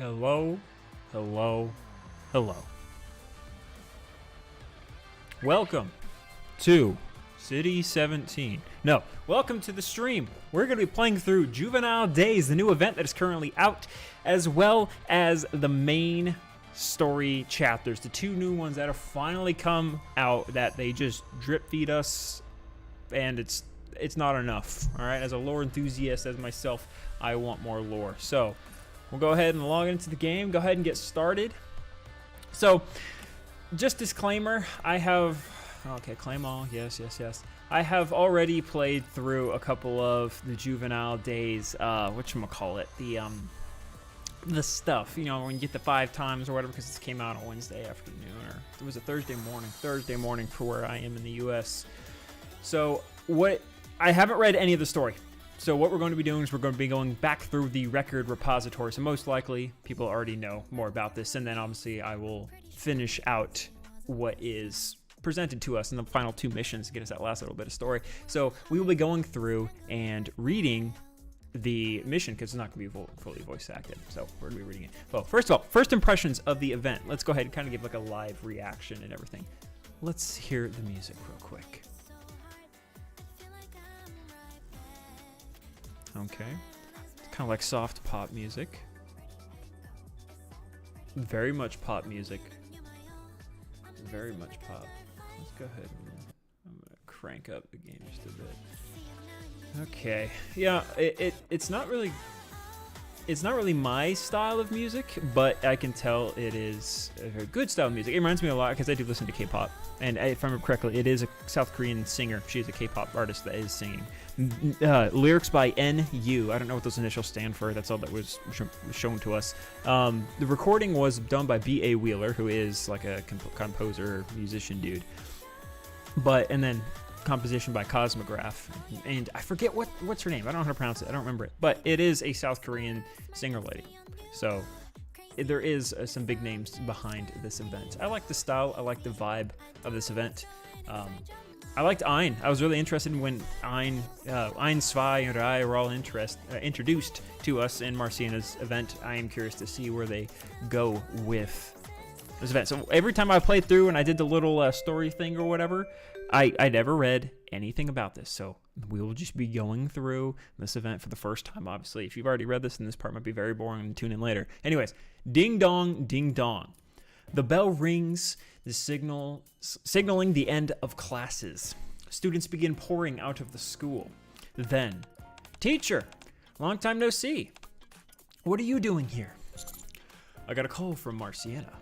Hello, hello, hello. Welcome to City 17. No, welcome to the stream. We're going to be playing through Juvenile Days, the new event that is currently out, as well as the main story chapters, the two new ones that have finally come out that they just drip feed us, and it's not enough. All right, as a lore enthusiast as myself, I want more lore. So we'll go ahead and log into the game, go ahead and get started. So just disclaimer, I have, okay, claim all, yes. I have already played through a couple of the Juvenile Days, whatchamacallit, the stuff, you know, when you get the 5 times or whatever, because it came out on Wednesday afternoon, or it was a Thursday morning for where I am in the US. So I haven't read any of the story. So what we're going to be doing is we're going to be going back through the record repository. So most likely people already know more about this. And then obviously I will finish out what is presented to us in the final 2 missions to get us that last little bit of story. So we will be going through and reading the mission because it's not going to be fully voice acted. So we're going to be reading it. Well, first of all, first impressions of the event. Let's go ahead and kind of give like a live reaction and everything. Let's hear the music real quick. Okay, it's kind of like soft pop music. Very much pop music. Very much pop. Let's go ahead and I'm gonna crank up the game just a bit. Okay, yeah, it's not really my style of music, but I can tell it is a very good style of music. It reminds me a lot because I do listen to K-pop, and if I remember correctly, it is a South Korean singer. She's a K-pop artist that is singing. Lyrics by NU. I don't know what those initials stand for. That's all that was shown to us. The recording was done by B.A. Wheeler, who is like a composer, musician dude. And then composition by Cosmograph, and I forget what's her name. I don't know how to pronounce it. I don't remember it. But it is a South Korean singer lady. So there is some big names behind this event. I like the style. I like the vibe of this event. I liked Ein. I was really interested when Ein, Zwei, and I were all introduced to us in Marciana's event. I am curious to see where they go with this event. So every time I played through and I did the little story thing or whatever, I never read anything about this. So we will just be going through this event for the first time, obviously. If you've already read this, then this part might be very boring and tune in later. Anyways, ding dong, ding dong. The bell rings, the signaling the end of classes. Students begin pouring out of the school. Then, teacher, long time no see. What are you doing here? I got a call from Marciana.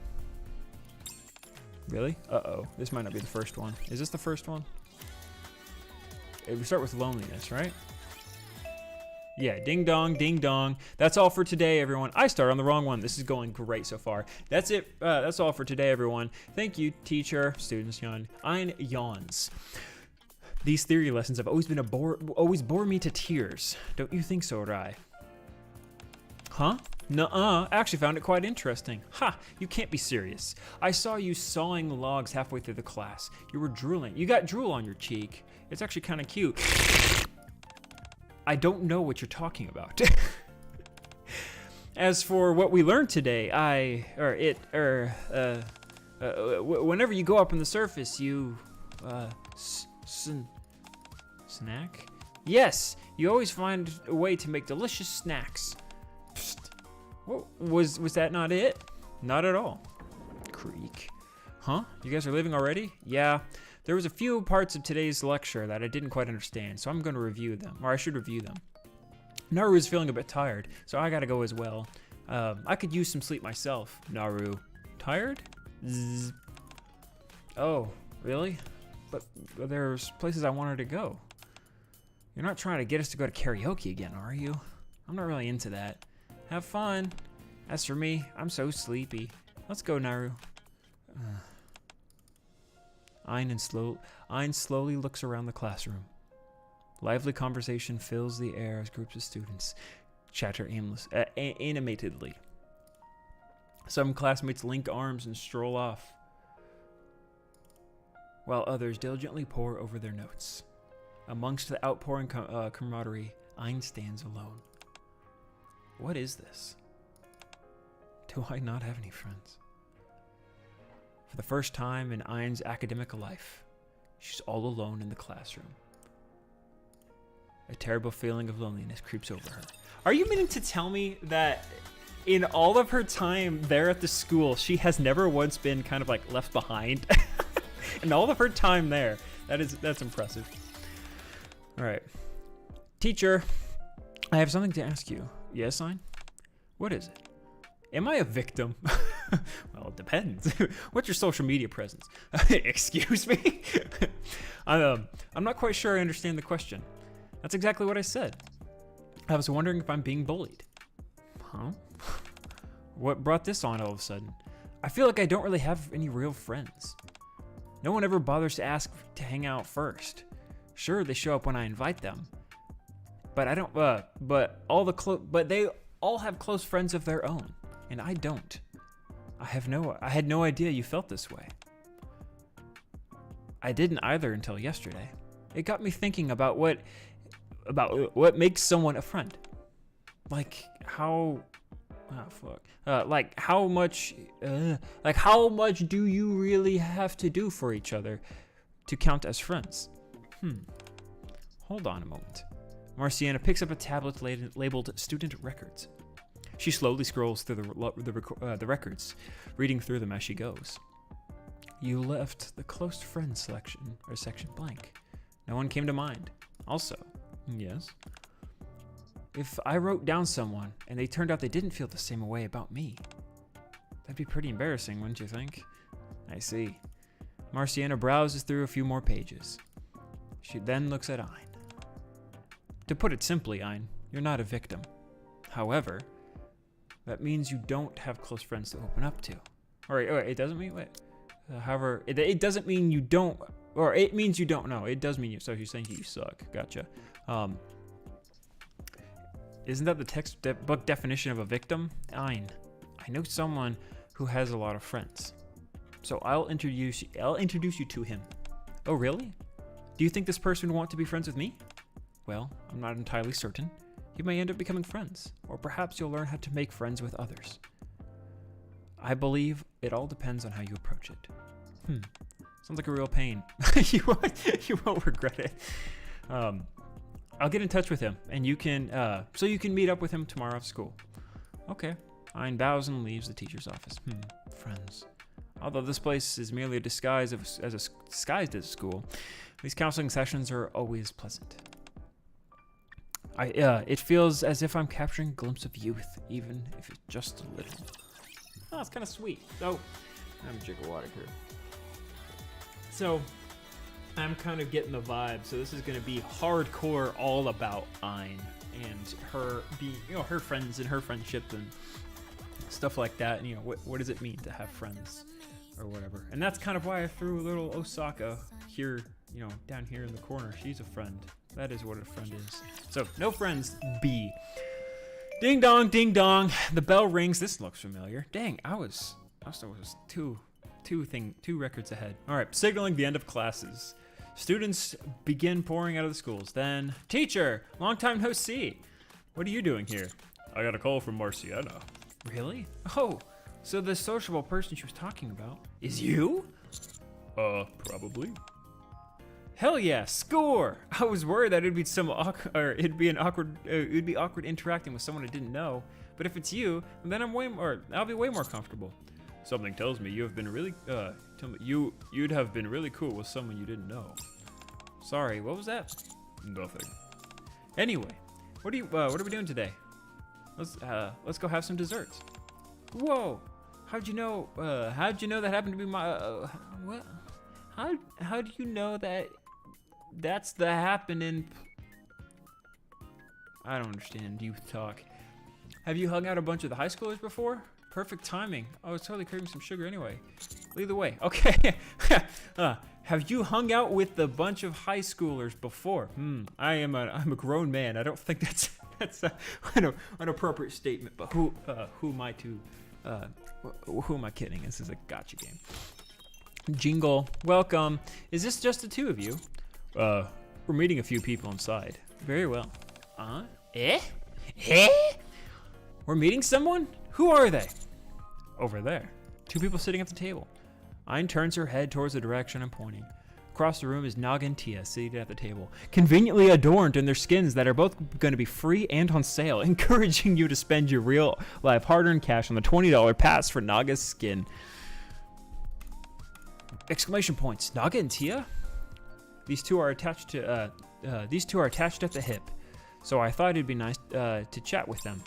Really? Uh-oh, this might not be the first one. Is this the first one? We start with loneliness, right? Yeah, ding dong, ding dong. That's all for today, everyone. I started on the wrong one. This is going great so far. That's it. That's all for today, everyone. Thank you, teacher. Students yawn. Ein yawns. These theory lessons have always been always bore me to tears. Don't you think so, Rai? Huh? Nuh-uh. I actually found it quite interesting. Ha! You can't be serious. I saw you sawing logs halfway through the class. You were drooling. You got drool on your cheek. It's actually kind of cute. I don't know what you're talking about. As for what we learned today, whenever you go up on the surface, you, snack? Yes, you always find a way to make delicious snacks. Psst. What, was that not it? Not at all. Creak. Huh? You guys are leaving already? Yeah. There was a few parts of today's lecture that I didn't quite understand, so I'm going to review them, or I should review them. Naru is feeling a bit tired, so I gotta go as well. I could use some sleep myself. Naru. Tired? Zzz. Oh, really? But there's places I wanted to go. You're not trying to get us to go to karaoke again, are you? I'm not really into that. Have fun. As for me, I'm so sleepy. Let's go, Naru. Ein slowly looks around the classroom. Lively conversation fills the air as groups of students chatter animatedly. Some classmates link arms and stroll off, while others diligently pore over their notes. Amongst the outpouring camaraderie, Ein stands alone. What is this? do I not have any friends? For the first time in Ein's academic life, she's all alone in the classroom. A terrible feeling of loneliness creeps over her. Are you meaning to tell me that in all of her time there at the school, she has never once been kind of like left behind? In all of her time there, that's impressive. All right. Teacher, I have something to ask you. Yes, Ein? What is it? Am I a victim? Well, it depends. What's your social media presence? Excuse me? I'm not quite sure I understand the question. That's exactly what I said. I was wondering if I'm being bullied. Huh? What brought this on all of a sudden? I feel like I don't really have any real friends. No one ever bothers to ask to hang out first. Sure, they show up when I invite them. But I don't, but they all have close friends of their own, and I don't. I had no idea you felt this way. I didn't either until yesterday. It got me thinking about what makes someone a friend. Like how much do you really have to do for each other to count as friends? Hold on a moment. Marciana picks up a tablet labeled Student Records. She slowly scrolls through the records, reading through them as she goes. You left the close friends section blank. No one came to mind. Also, yes. If I wrote down someone and they turned out they didn't feel the same way about me, that'd be pretty embarrassing, wouldn't you think? I see. Marciana browses through a few more pages. She then looks at Ein. To put it simply, Ein, you're not a victim. However, that means you don't have close friends to open up to. Or it doesn't mean, however, it doesn't mean you don't, or it means you don't know. It does mean you, so you're saying you suck. Gotcha. Isn't that the textbook definition of a victim? Ein, I know someone who has a lot of friends. So I'll introduce you to him. Oh, really? Do you think this person would want to be friends with me? Well, I'm not entirely certain. You may end up becoming friends, or perhaps you'll learn how to make friends with others. I believe it all depends on how you approach it. Sounds like a real pain. You won't regret it. I'll get in touch with him, and you can meet up with him tomorrow after school. Okay. Ein bows and leaves the teacher's office. Friends. Although this place is merely a disguised as a school, these counseling sessions are always pleasant. It feels as if I'm capturing a glimpse of youth, even if it's just a little. Oh, it's kind of sweet. So, I'm a drink of water here. So, I'm kind of getting the vibe. So this is going to be hardcore, all about Ein and her her friends and her friendship and stuff like that. And what does it mean to have friends or whatever? And that's kind of why I threw a little Osaka here, down here in the corner. She's a friend. That is what a friend is. So, no friends, B. Ding dong, ding dong. The bell rings. This looks familiar. Dang, I was two records ahead. All right, signaling the end of classes. Students begin pouring out of the schools. Then, teacher, long time no see. What are you doing here? I got a call from Marciana. Really? Oh, so the sociable person she was talking about is you? Probably. Hell yeah, score! I was worried that it'd be awkward interacting with someone I didn't know. But if it's you, then I'll be way more comfortable. Something tells me you'd have been really cool with someone you didn't know. Sorry, what was that? Nothing. Anyway, what are we doing today? Let's go have some desserts. Whoa! How'd you know that happened to be my? What? How do you know that? That's the happening. I don't understand youth talk. Have you hung out a bunch of the high schoolers before? Perfect timing. I was totally craving some sugar anyway. Lead the way. Okay. Have you hung out with a bunch of high schoolers before? I'm a grown man. I don't think that's an appropriate statement. But who am I kidding? This is a gotcha game. Jingle. Welcome. Is this just the two of you? We're meeting a few people inside. Very well. We're meeting someone? Who are they? over there. Two people sitting at the table. Ayn turns her head towards the direction I'm pointing. Across the room is Naga and Tia seated at the table, conveniently adorned in their skins that are both going to be free and on sale, encouraging you to spend your real life hard-earned cash on the $20 pass for Naga's skin. Exclamation points. Naga and Tia? These two are attached at the hip, so I thought it'd be nice to chat with them.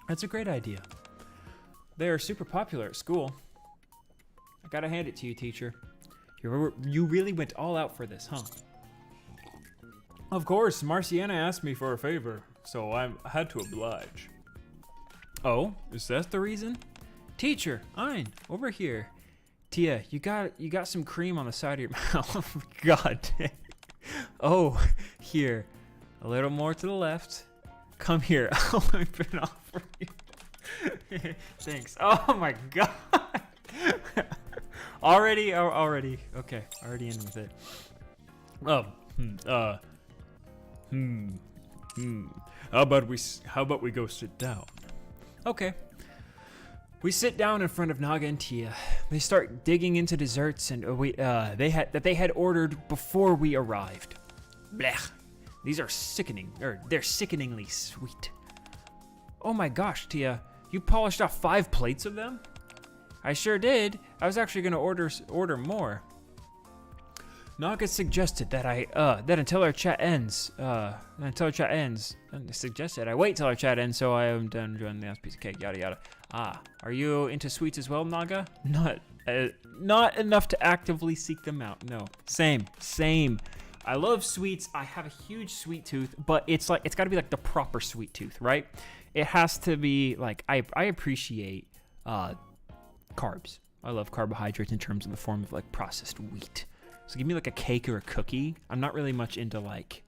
That's a great idea. They are super popular at school. I gotta hand it to you, teacher. You really went all out for this, huh? Of course, Marciana asked me for a favor, so I had to oblige. Oh, is that the reason? Teacher, Ayn, over here. Tia, you got some cream on the side of your mouth. God dang. Oh, here. A little more to the left. Come here. I'll wipe it off for you. Thanks. Oh my god. Already. Okay, already in with it. How about we go sit down? Okay. We sit down in front of Naga and Tia. They start digging into desserts and they had ordered before we arrived. Blech. These are they're sickeningly sweet. Oh my gosh, Tia, you polished off 5 plates of them? I sure did. I was actually gonna order more. Naga suggested that until our chat ends, suggested I wait till our chat ends so I am done enjoying the last piece of cake, yada yada. Ah, are you into sweets as well, Naga? Not enough to actively seek them out, no. Same. I love sweets, I have a huge sweet tooth, but it's gotta be like the proper sweet tooth, right? It has to be like, I appreciate carbs. I love carbohydrates in terms of the form of like processed wheat. So give me like a cake or a cookie. I'm not really much into like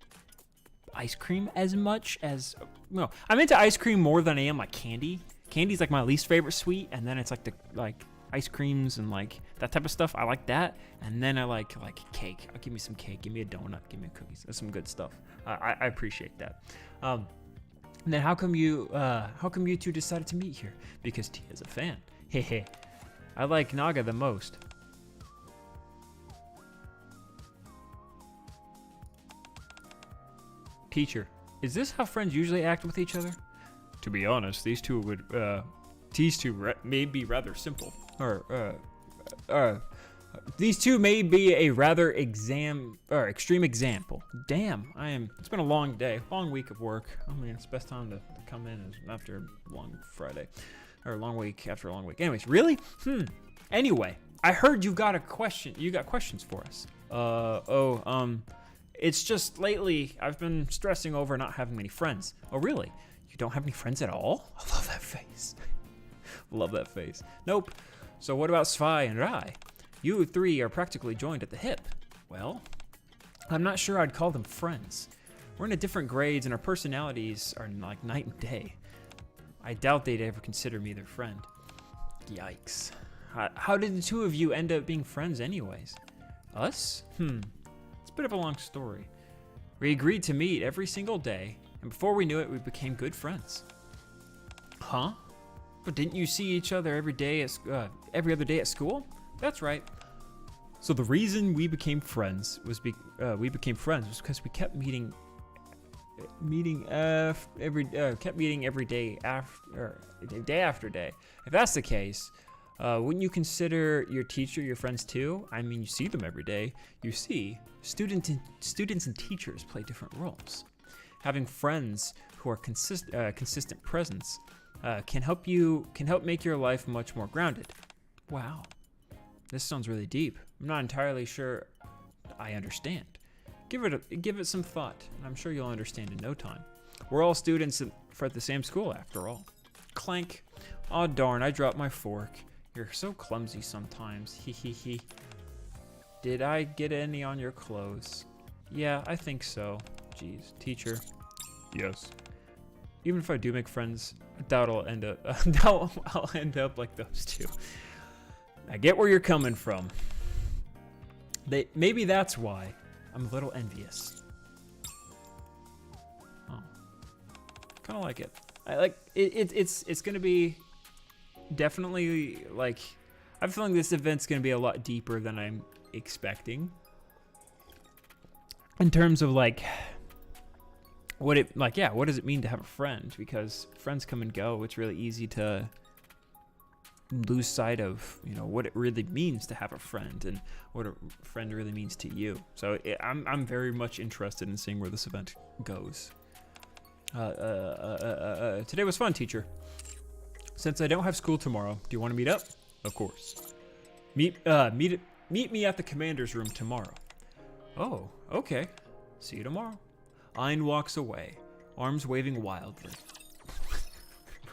ice cream as much as, no, I'm into ice cream more than I am like candy. Candy's like my least favorite sweet, and then it's like the ice creams and like that type of stuff. I like that, and then I like cake. Give me some cake, give me a donut, give me cookies. That's some good stuff. I appreciate that. And then how come you two decided to meet here? Because Tia's a fan. Hehe. I like Naga the most. Teacher, is this how friends usually act with each other? To be honest, these two may be rather simple. These two may be a rather extreme example. Damn, it's been a long day, long week of work. I mean, it's the best time to come in is after a long Friday. Or a long week after a long week. Anyways, really? Anyway, I heard you got questions for us. It's just lately I've been stressing over not having many friends. Oh, really? You don't have any friends at all? I love that face. Love that face. Nope. So what about Svi and Rai? You 3 are practically joined at the hip. Well, I'm not sure I'd call them friends. We're in different grades and our personalities are like night and day. I doubt they'd ever consider me their friend. Yikes. How did the two of you end up being friends anyways? Us? It's a bit of a long story. We agreed to meet every single day, and before we knew it, we became good friends. Huh? But didn't you see each other every other day at school? That's right. So the reason we became friends was because we kept meeting every day after day. If that's the case, wouldn't you consider your teacher your friends too? I mean, you see them every day. You see, students and teachers play different roles. Having friends who are consistent presence can help make your life much more grounded. Wow, this sounds really deep. I'm not entirely sure I understand. Give it some thought, and I'm sure you'll understand in no time. We're all students at the same school, after all. Clank. Aw, darn, I dropped my fork. You're so clumsy sometimes. He. Did I get any on your clothes? Yeah, I think so. Jeez, teacher. Yes. Even if I do make friends, I doubt I'll end up like those two. I get where you're coming from. Maybe that's why I'm a little envious. Oh, kind of like it. I like it. It's gonna be definitely, like, I'm feeling this event's gonna be a lot deeper than I'm expecting. In terms of, like, what does it mean to have a friend? Because friends come and go. It's really easy to lose sight of, you know, what it really means to have a friend and what a friend really means to you. So I'm very much interested in seeing where this event goes. Today was fun, teacher. Since I don't have school tomorrow, do you want to meet up? Of course. Meet me at the commander's room tomorrow. Oh, okay. See you tomorrow. Ein walks away, arms waving wildly.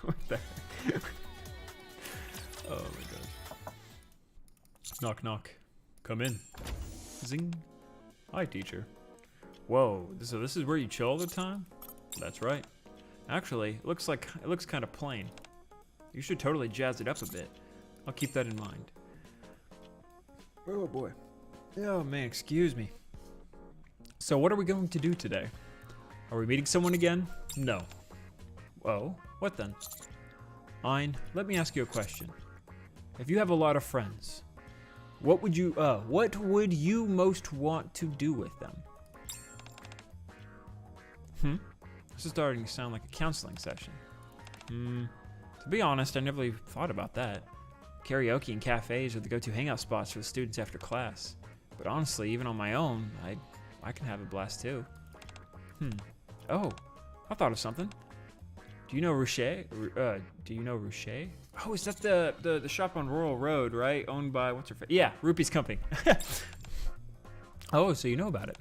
What the heck? Oh my god. Knock, knock. Come in. Zing. Hi, teacher. Whoa, so this is where you chill all the time? That's right. Actually, it looks kind of plain. You should totally jazz it up a bit. I'll keep that in mind. Oh boy. Oh man, excuse me. So what are we going to do today? Are we meeting someone again? No. Oh, what then? Ein, let me ask you a question. If you have a lot of friends, what would you most want to do with them? This is starting to sound like a counseling session. To be honest, I never really thought about that. Karaoke and cafes are the go-to hangout spots for the students after class. But honestly, even on my own, I can have a blast too. Oh, I thought of something. Do you know Ruche? Do you know Ruche? Oh, is that the shop on Royal Road, right? Owned by, what's her face? Yeah, Rupee's Company. Oh, so you know about it.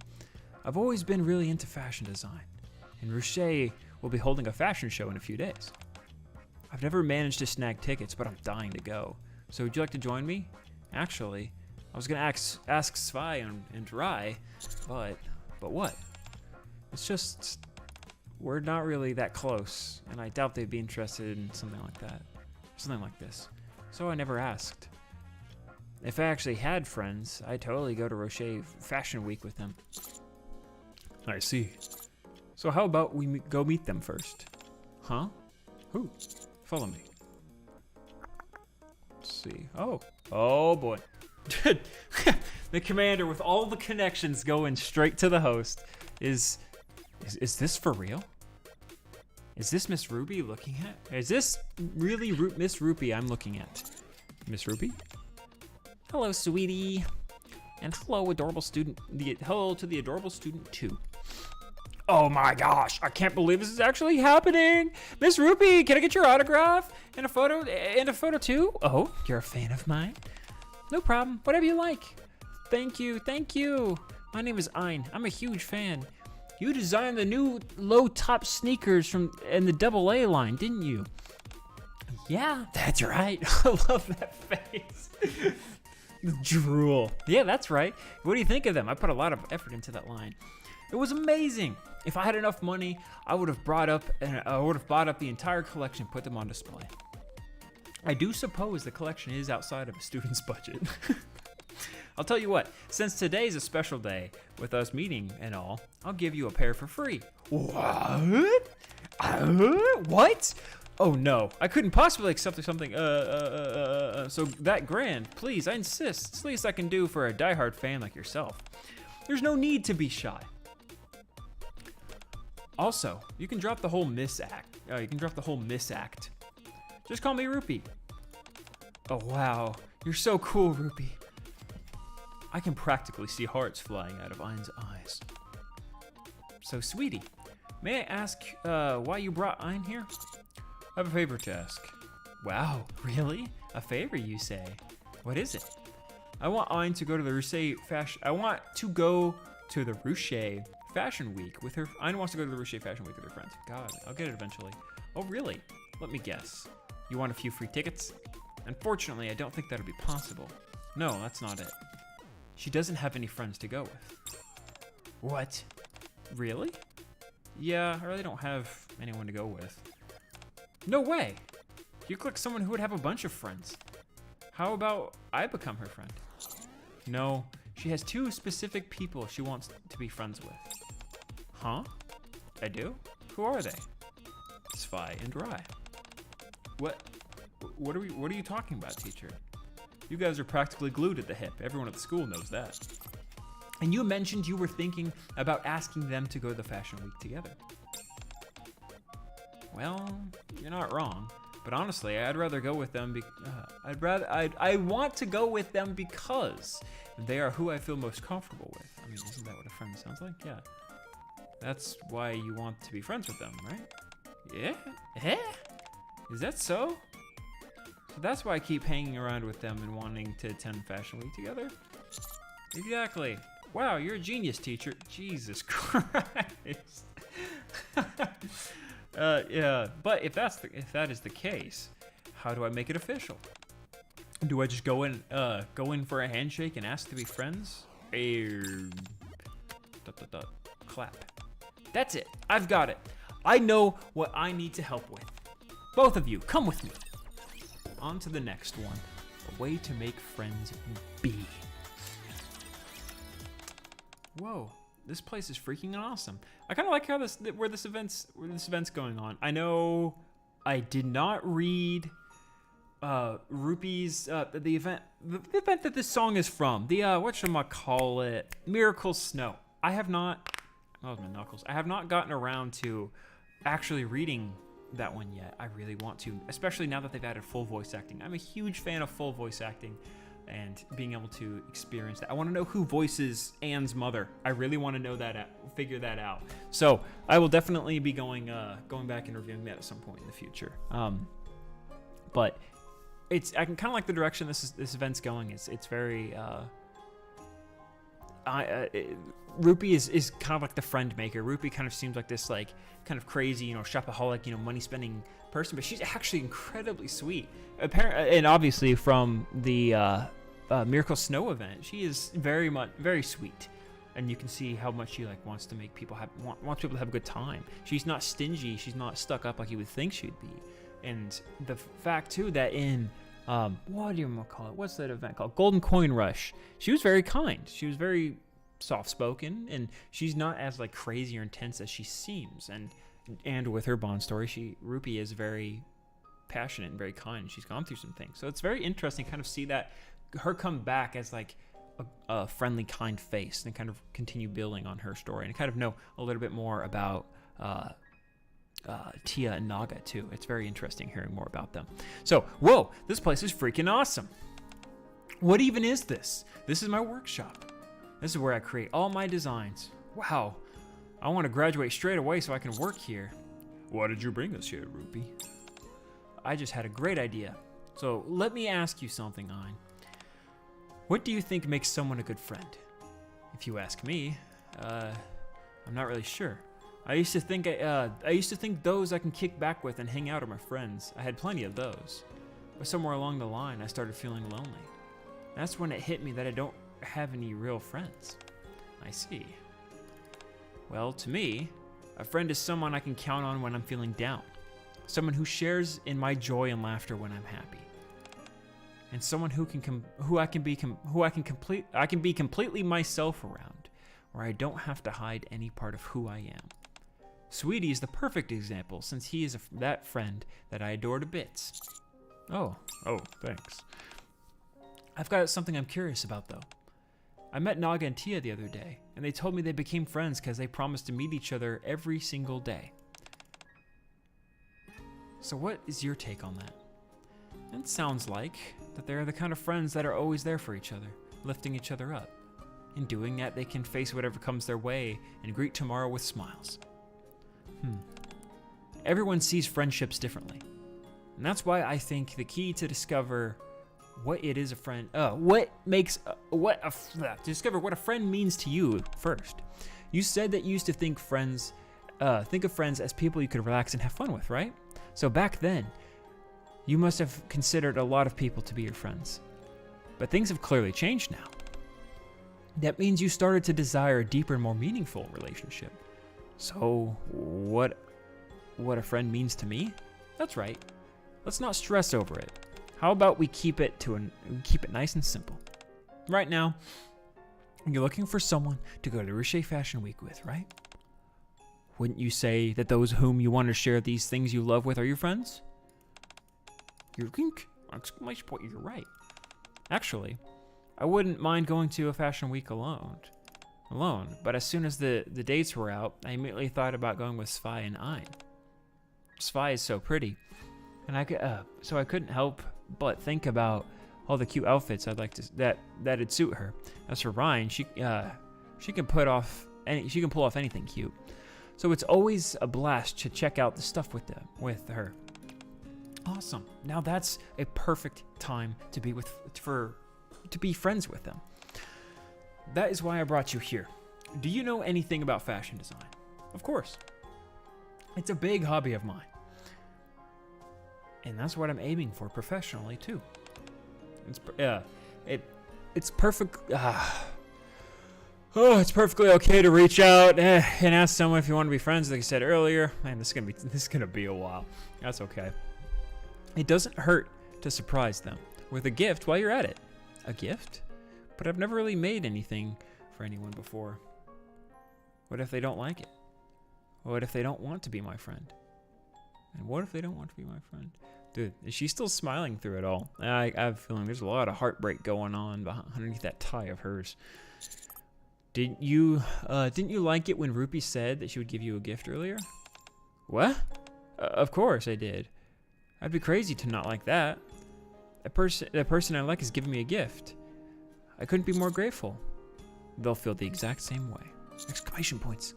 I've always been really into fashion design, and Ruche will be holding a fashion show in a few days. I've never managed to snag tickets, but I'm dying to go. So would you like to join me? Actually, I was gonna ask Svi and Rai, but what? It's just, we're not really that close, and I doubt they'd be interested in something like that. Something like this. So I never asked. If I actually had friends, I'd totally go to Rocher Fashion Week with them. I see. So how about we go meet them first? Huh? Who? Follow me. Let's see. Oh boy. The commander with all the connections going straight to the host. Is this for real? Is this Miss Ruby looking at? Is this really Miss Ruby I'm looking at? Miss Ruby? Hello, sweetie. And hello, adorable student. Hello to the adorable student too. Oh my gosh, I can't believe this is actually happening. Miss Ruby, can I get your autograph? And a photo too? Oh, you're a fan of mine? No problem, whatever you like. Thank you. My name is Ein, I'm a huge fan. You designed the new low-top sneakers in the AA line, didn't you? Yeah, that's right. I love that face. The drool. Yeah, that's right. What do you think of them? I put a lot of effort into that line. It was amazing. If I had enough money, I would have bought up the entire collection, put them on display. I do suppose the collection is outside of a student's budget. I'll tell you what, since today's a special day with us meeting and all, I'll give you a pair for free. What? What? Oh no, I couldn't possibly accept something, so that grand. Please, I insist. It's the least I can do for a diehard fan like yourself. There's no need to be shy. Also, you can drop the whole miss act. Just call me Rupee. Oh wow, you're so cool, Rupee. I can practically see hearts flying out of Ein's eyes. So, sweetie, may I ask why you brought Ein here? I have a favor to ask. Wow, really? A favor, you say? What is it? I want Ein to go to the Ruche fashion. I want to go to the Ruche Fashion Week with her. Ein wants to go to the Ruche Fashion Week with her friends. God, I'll get it eventually. Oh, really? Let me guess. You want a few free tickets? Unfortunately, I don't think that'll be possible. No, that's not it. She doesn't have any friends to go with. What? Really? Yeah, I really don't have anyone to go with. No way! You click someone who would have a bunch of friends. How about I become her friend? No, she has two specific people she wants to be friends with. Huh? I do? Who are they? Svi and Rai. What? What are you talking about, teacher? You guys are practically glued at the hip. Everyone at the school knows that. And you mentioned you were thinking about asking them to go to the fashion week together. Well, you're not wrong. But honestly, I'd rather go with them. I want to go with them because they are who I feel most comfortable with. I mean, isn't that what a friend sounds like? Yeah. That's why you want to be friends with them, right? Yeah? Eh? Is that so? So that's why I keep hanging around with them and wanting to attend Fashion Week together? Exactly. Wow, you're a genius, teacher. Jesus Christ. Yeah, but if that is the case, how do I make it official? Do I just go in for a handshake and ask to be friends? Clap. That's it. I've got it. I know what I need to help with. Both of you, come with me. On to the next one. A way to make friends be. Whoa. This place is freaking awesome. I kind of like how where this event's going on. I know I did not read Rupee's the event that this song is from. The whatchamacallit, Miracle Snow. I have not. Oh, my knuckles. I have not gotten around to actually reading that one yet. I really want to, especially now that they've added full voice acting. I'm a huge fan of full voice acting and being able to experience that. I want to know who voices Anne's mother. I really want to know that, figure that out. So I will definitely be going back and reviewing that at some point in the future. But I can kind of like the direction this event's going. It's very Rupee is kind of like the friend maker. Rupee kind of seems like this like kind of crazy, shopaholic, money spending person, but she's actually incredibly sweet. And obviously from the Miracle Snow event, she is very sweet, and you can see how much she like wants to make people wants people to have a good time. She's not stingy. She's not stuck up like you would think she'd be. And the fact too that in what do you call it? What's that event called? Golden Coin Rush. She was very kind. She was very soft-spoken, and she's not as like crazy or intense as she seems. And with her Bond story, Rupee is very passionate and very kind. She's gone through some things, so it's very interesting to kind of see that her come back as like a friendly, kind face, and kind of continue building on her story, and kind of know a little bit more about Tia and Naga too. It's very interesting hearing more about them. So, whoa, this place is freaking awesome. What even is this? This is my workshop. This is where I create all my designs. Wow, I want to graduate straight away so I can work here. Why did you bring us here, Rupee? I just had a great idea. So let me ask you something, Ein. What do you think makes someone a good friend? If you ask me, I'm not really sure. I used to think those I can kick back with and hang out are my friends. I had plenty of those. But somewhere along the line, I started feeling lonely. That's when it hit me that I don't have any real friends. I see. Well, to me, a friend is someone I can count on when I'm feeling down. Someone who shares in my joy and laughter when I'm happy. And someone I can be completely myself around, where I don't have to hide any part of who I am. Sweetie is the perfect example, since he is that friend that I adore to bits. Oh, thanks. I've got something I'm curious about, though. I met Naga and Tia the other day, and they told me they became friends because they promised to meet each other every single day. So what is your take on that? It sounds like that they're the kind of friends that are always there for each other, lifting each other up. In doing that, they can face whatever comes their way and greet tomorrow with smiles. Everyone sees friendships differently. And that's why I think the key to discover what it is a friend, discover what a friend means to you first. You said that you used to think of friends as people you could relax and have fun with, right? So back then, you must have considered a lot of people to be your friends. But things have clearly changed now. That means you started to desire a deeper and more meaningful relationship. So, what a friend means to me? That's right. Let's not stress over it. How about we keep it nice and simple? Right now, you're looking for someone to go to Riche Fashion Week with, right? Wouldn't you say that those whom you want to share these things you love with are your friends? Exclamation point, you're right. Actually, I wouldn't mind going to a fashion week alone. But as soon as the dates were out, I immediately thought about going with Svi and Ein. Svi is so pretty, and so I couldn't help but think about all the cute outfits I'd like to that'd suit her. As for Ryan, she can pull off anything cute. So it's always a blast to check out the stuff with her. Awesome. Now that's a perfect time to be friends with them. That is why I brought you here. Do you know anything about fashion design? Of course. It's a big hobby of mine. And that's what I'm aiming for professionally too. It's perfect. It's perfectly okay to reach out and ask someone if you want to be friends. Like I said earlier, man, this is gonna be a while. That's okay. It doesn't hurt to surprise them with a gift while you're at it. A gift? But I've never really made anything for anyone before. What if they don't like it? What if they don't want to be my friend? And what if they don't want to be my friend? Dude, is she still smiling through it all? I have a feeling there's a lot of heartbreak going on underneath that tie of hers. Didn't you like it when Rupi said that she would give you a gift earlier? What? Of course I did. I'd be crazy to not like that. The person I like is giving me a gift. I couldn't be more grateful. They'll feel the exact same way. Exclamation points.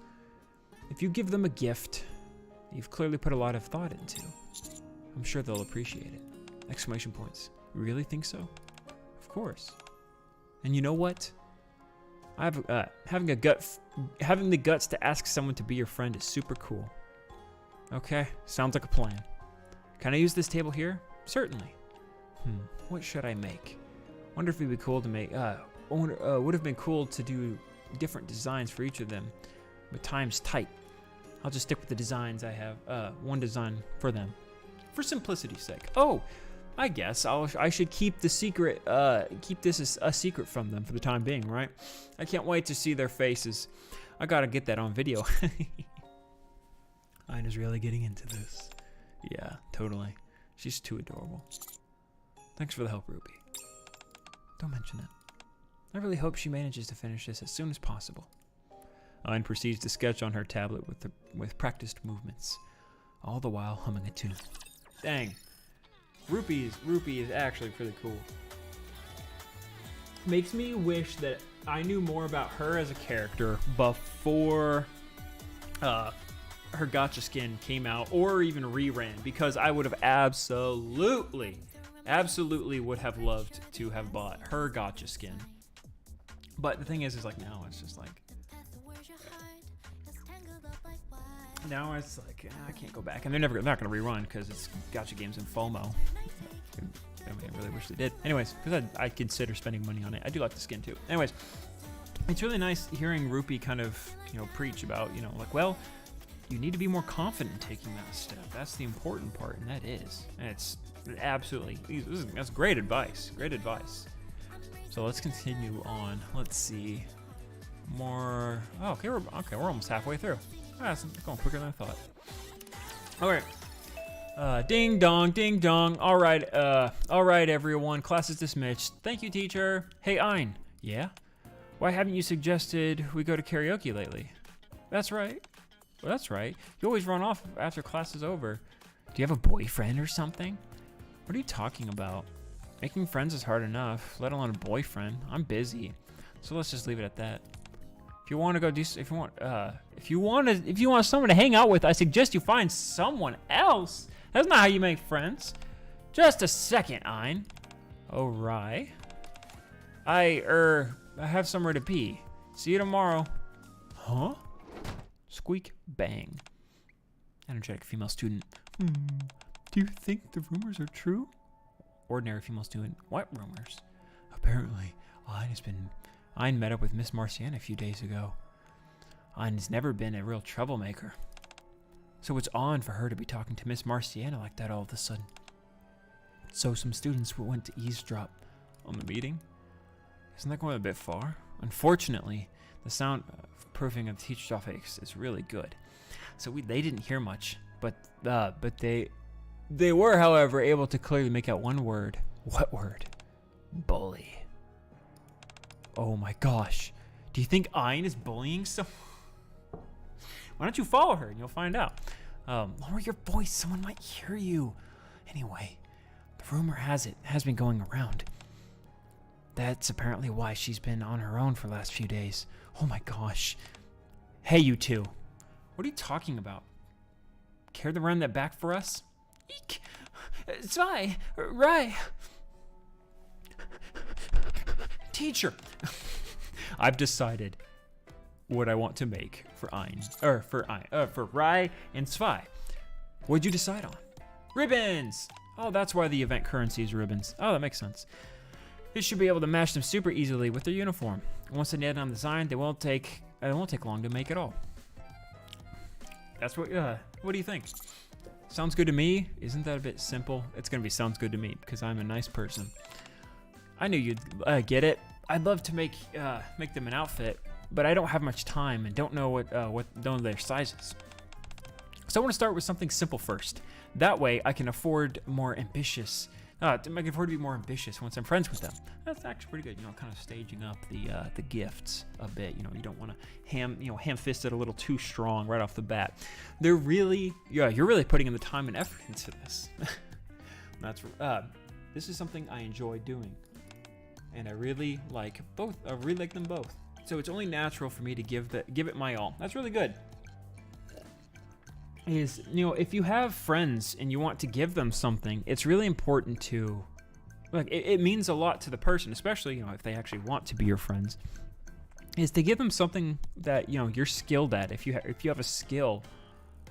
If you give them a gift you've clearly put a lot of thought into, I'm sure they'll appreciate it. Exclamation points. You really think so? Of course. And you know what? Having the guts to ask someone to be your friend is super cool. Okay, sounds like a plan. Can I use this table here? Certainly. What should I make? Wonder if it'd be cool to make. Would have been cool to do different designs for each of them, but time's tight. I'll just stick with the designs I have. One design for them, for simplicity's sake. Oh, I guess I should keep the secret. Keep this as a secret from them for the time being, right? I can't wait to see their faces. I gotta get that on video. Ina's really getting into this. Yeah, totally. She's too adorable. Thanks for the help, Ruby. Don't mention it. I really hope she manages to finish this as soon as possible. Ayn proceeds to sketch on her tablet with practiced movements, all the while humming a tune. Dang. Rupi is actually pretty cool. Makes me wish that I knew more about her as a character before her gacha skin came out, or even reran, because I would have absolutely would have loved to have bought her gacha skin. But the thing is like now it's just like, now it's like I can't go back, and they're not going to rerun because it's gacha games and FOMO. I really wish they did. Anyways, because I consider spending money on it. I do like the skin too. Anyways, it's really nice hearing Rupi kind of preach about like, well, you need to be more confident in taking that step. That's the important part, and that is. And it's absolutely, that's great advice. Great advice. So let's continue on. Let's see. More. Oh, okay, we're almost halfway through. It's going quicker than I thought. All right. Ding dong, ding dong. All right, everyone. Class is dismissed. Thank you, teacher. Hey, Ein. Yeah? Why haven't you suggested we go to karaoke lately? That's right. Well, that's right. You always run off after class is over. Do you have a boyfriend or something? What are you talking about? Making friends is hard enough, let alone a boyfriend. I'm busy, so let's just leave it at that. If you want to go do, if you want someone to hang out with, I suggest you find someone else. That's not how you make friends. Just a second, Ein. Oh, right. I have somewhere to pee. See you tomorrow. Huh? Squeak bang. Energetic female student. Do you think the rumors are true? Ordinary female student. What rumors? Apparently, Ein met up with Miss Marciana a few days ago. Ein has never been a real troublemaker. So it's on for her to be talking to Miss Marciana like that all of a sudden. So some students went to eavesdrop on the meeting. Isn't that going a bit far? Unfortunately, the sound proofing of the teacher's office is really good. So they didn't hear much, but They were, however, able to clearly make out one word. What word? Bully. Oh my gosh. Do you think Ein is bullying someone? Why don't you follow her and you'll find out. Lower your voice, someone might hear you. Anyway, the rumor has been going around. That's apparently why she's been on her own for the last few days. Oh my gosh. Hey, you two. What are you talking about? Care to run that back for us? Eek. Zwei, right. Teacher. I've decided what I want to make for for Rai and Zwei. What'd you decide on? Ribbons! Oh, that's why the event currency is ribbons. Oh, that makes sense. This should be able to match them super easily with their uniform. Once they nail down the design, it won't take long to make it all. That's what do you think? Sounds good to me. Isn't that a bit simple? It's gonna be sounds good to me because I'm a nice person. I knew you'd get it. I'd love to make them an outfit, but I don't have much time and don't know their sizes. So I want to start with something simple first. That way I can afford more ambitious. I can afford to be more ambitious once I'm friends with them. That's actually pretty good. You know, kind of staging up the gifts a bit. You know, you don't want to ham-fist it a little too strong right off the bat. You're really putting in the time and effort into this. This is something I enjoy doing, and I really like both. I really like them both. So it's only natural for me to give it my all. That's really good. If you have friends and you want to give them something, it's really important to, it means a lot to the person, especially, if they actually want to be your friends, is to give them something that, you're skilled at. If you have a skill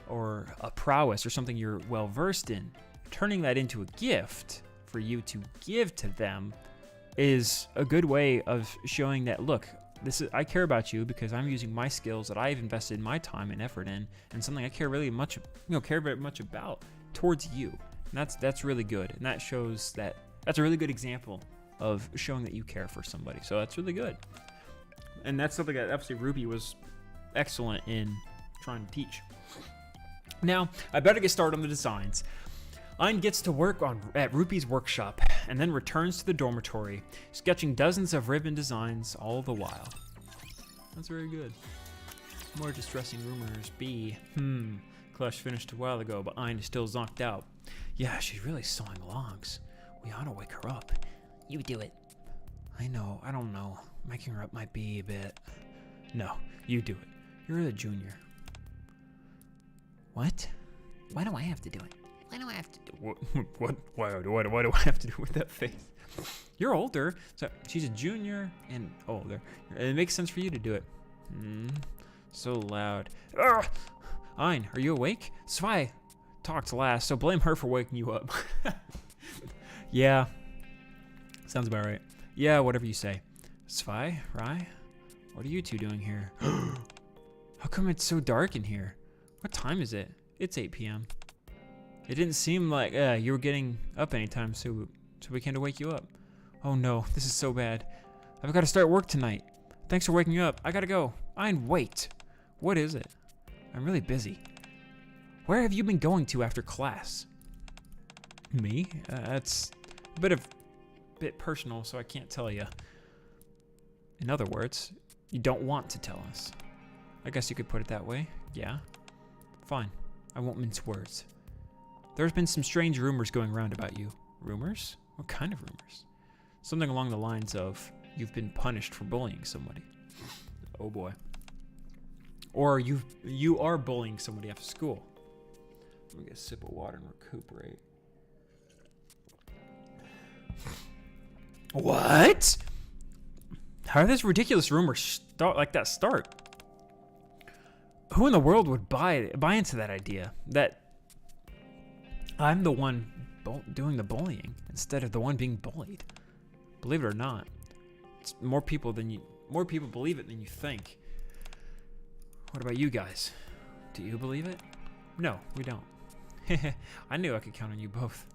or a prowess or something you're well versed in, turning that into a gift for you to give to them is a good way of showing that, look, I care about you because I'm using my skills that I've invested my time and effort in, and something I care very much about towards you. And that's really good, and that shows that's a really good example of showing that you care for somebody. So that's really good, and that's something that obviously Ruby was excellent in trying to teach. Now I better get started on the designs. Ein gets to work at Ruby's workshop and then returns to the dormitory, sketching dozens of ribbon designs all the while. That's very good. More distressing rumors. B. Clutch finished a while ago, but Ein is still zonked out. Yeah, she's really sawing logs. We ought to wake her up. You do it. I know, I don't know. Waking her up might be a bit... No, you do it. You're the junior. What? Why do I have to do it? Why do I have to do it? What do I have to do with that face? You're older, so she's a junior and older. It makes sense for you to do it. So loud. Ugh! Ein, are you awake? Zwei talked last, so blame her for waking you up. Yeah. Sounds about right. Yeah, whatever you say. Zwei, Rai? What are you two doing here? How come it's so dark in here? What time is it? It's 8 p.m. It didn't seem like you were getting up anytime, so we came to wake you up. Oh no, this is so bad. I've got to start work tonight. Thanks for waking me up. I gotta go. Ein, wait. What is it? I'm really busy. Where have you been going to after class? Me? That's a bit personal, so I can't tell you. In other words, you don't want to tell us. I guess you could put it that way. Yeah. Fine. I won't mince words. There's been some strange rumors going around about you. Rumors? What kind of rumors? Something along the lines of, you've been punished for bullying somebody. Oh boy. Or you are bullying somebody after school. Let me get a sip of water and recuperate. What? How did this ridiculous rumor start? Who in the world would buy into that idea? That I'm the one doing the bullying instead of the one being bullied. Believe it or not, it's more people believe it than you think. What about you guys? Do you believe it? No, we don't. I knew I could count on you both.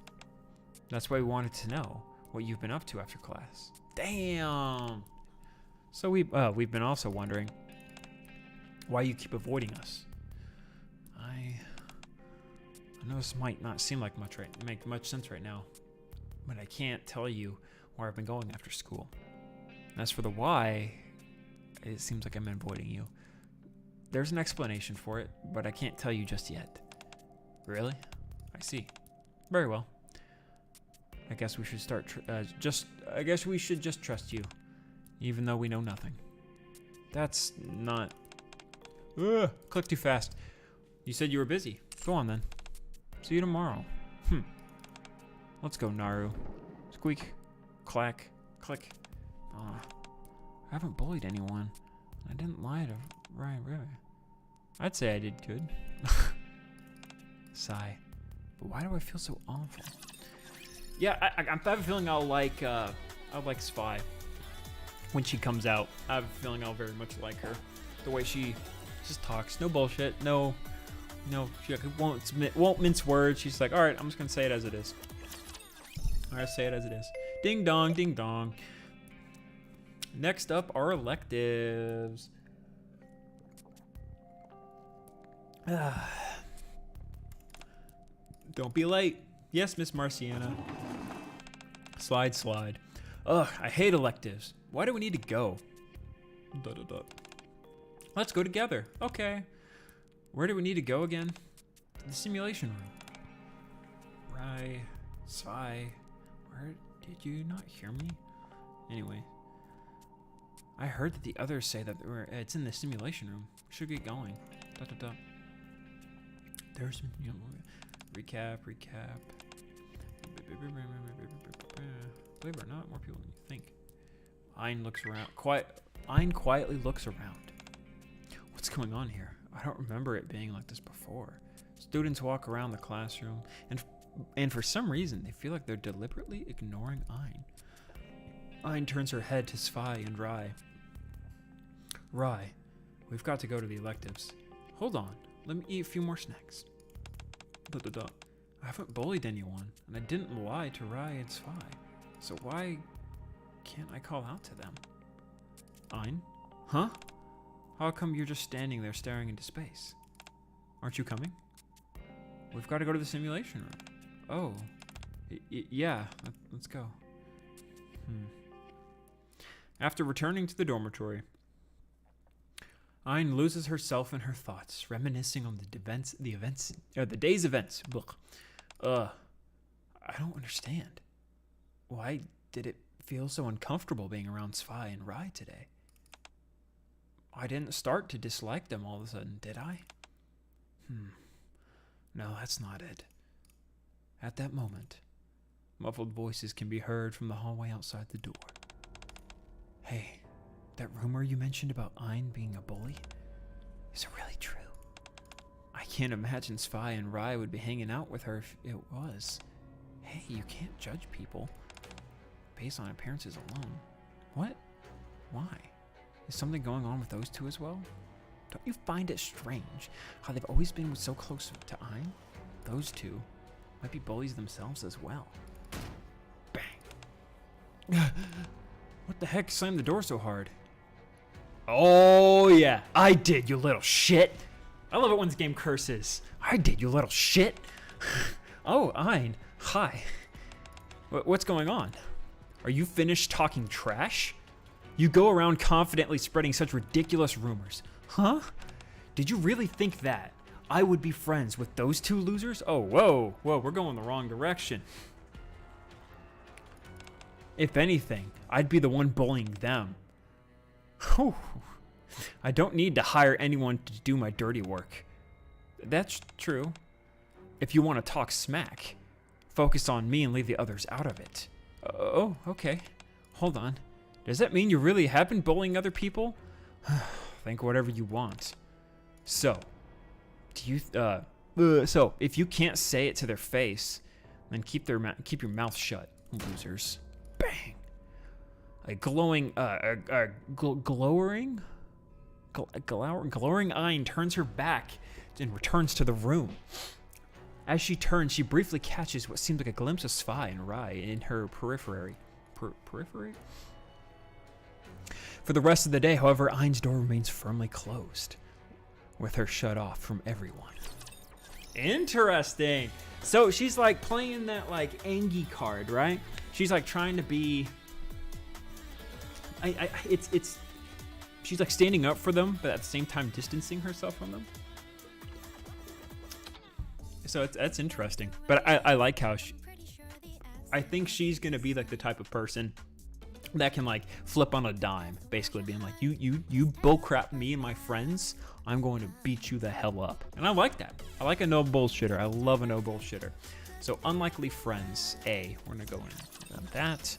That's why we wanted to know what you've been up to after class. Damn. So we've been also wondering why you keep avoiding us. I know this might not seem like make much sense right now, but I can't tell you where I've been going after school. As for the why, it seems like I'm avoiding you. There's an explanation for it, but I can't tell you just yet. Really? I see. Very well. I guess we should I guess we should just trust you, even though we know nothing. That's not... Click too fast. You said you were busy. Go on then. See you tomorrow. Let's go, Naru. Squeak. Clack. Click. I haven't bullied anyone. I didn't lie to Ryan River. I'd say I did good. Sigh. But why do I feel so awful? Yeah, I have a feeling I'll like Spy when she comes out. I have a feeling I'll very much like her. The way she just talks, no bullshit, no, she won't mince words. She's like, all right, I'm just gonna say it as it is. All right, say it as it is. Ding dong, ding dong. Next up are electives. Don't be late. Yes, Miss Marciana. Slide. Ugh, I hate electives. Why do we need to go? Let's go together. Okay. Where do we need to go again? The simulation room. Right. Sigh. Where did you not hear me? Anyway. I heard that the others say that it's in the simulation room. We should get going. There's recap. Believe it or not, more people than you think. Ein quietly looks around. What's going on here? I don't remember it being like this before. Students walk around the classroom, and for some reason, they feel like they're deliberately ignoring Ein. Ein turns her head to Svi and Rai. Rai, we've got to go to the electives. Hold on, let me eat a few more snacks. I haven't bullied anyone, and I didn't lie to Rai and Svi. So why can't I call out to them? Ein? Huh? How come you're just standing there staring into space? Aren't you coming? We've got to go to the simulation room. Oh. Yeah, let's go. After returning to the dormitory, Ein loses herself in her thoughts, reminiscing on the day's events. I don't understand. Why did it feel so uncomfortable being around Svi and Rai today? I didn't start to dislike them all of a sudden, did I? No, that's not it. At that moment, muffled voices can be heard from the hallway outside the door. Hey, that rumor you mentioned about Ein being a bully? Is it really true? I can't imagine Svi and Rai would be hanging out with her if it was. Hey, you can't judge people based on appearances alone. What? Why? Is something going on with those two as well? Don't you find it strange how they've always been so close to Ein? Those two might be bullies themselves as well. Bang. What the heck slammed the door so hard? Oh yeah, I did, you little shit. I love it when this game curses. I did, you little shit. Oh, Ein, hi. What's going on? Are you finished talking trash? You go around confidently spreading such ridiculous rumors. Huh? Did you really think that I would be friends with those two losers? Oh, whoa, we're going the wrong direction. If anything, I'd be the one bullying them. Whew. I don't need to hire anyone to do my dirty work. That's true. If you want to talk smack, focus on me and leave the others out of it. Oh, okay. Hold on. Does that mean you really have been bullying other people? Think whatever you want. So, so if you can't say it to their face, then keep your mouth shut, losers. Bang. A glowering Ein turns her back and returns to the room. As she turns, she briefly catches what seems like a glimpse of Svi and Rai in her periphery. Periphery? For the rest of the day, however, Ein's door remains firmly closed, with her shut off from everyone. Interesting. So she's like playing that like Angie card, right? She's like trying to be. It's. She's like standing up for them, but at the same time distancing herself from them. So that's interesting. But I like how I think she's gonna be like the type of person that can like flip on a dime, basically being like, you bullcrap me and my friends, I'm going to beat you the hell up. And I like that. I like a no bullshitter. I love a no bullshitter. So unlikely friends, A. We're gonna go in on that.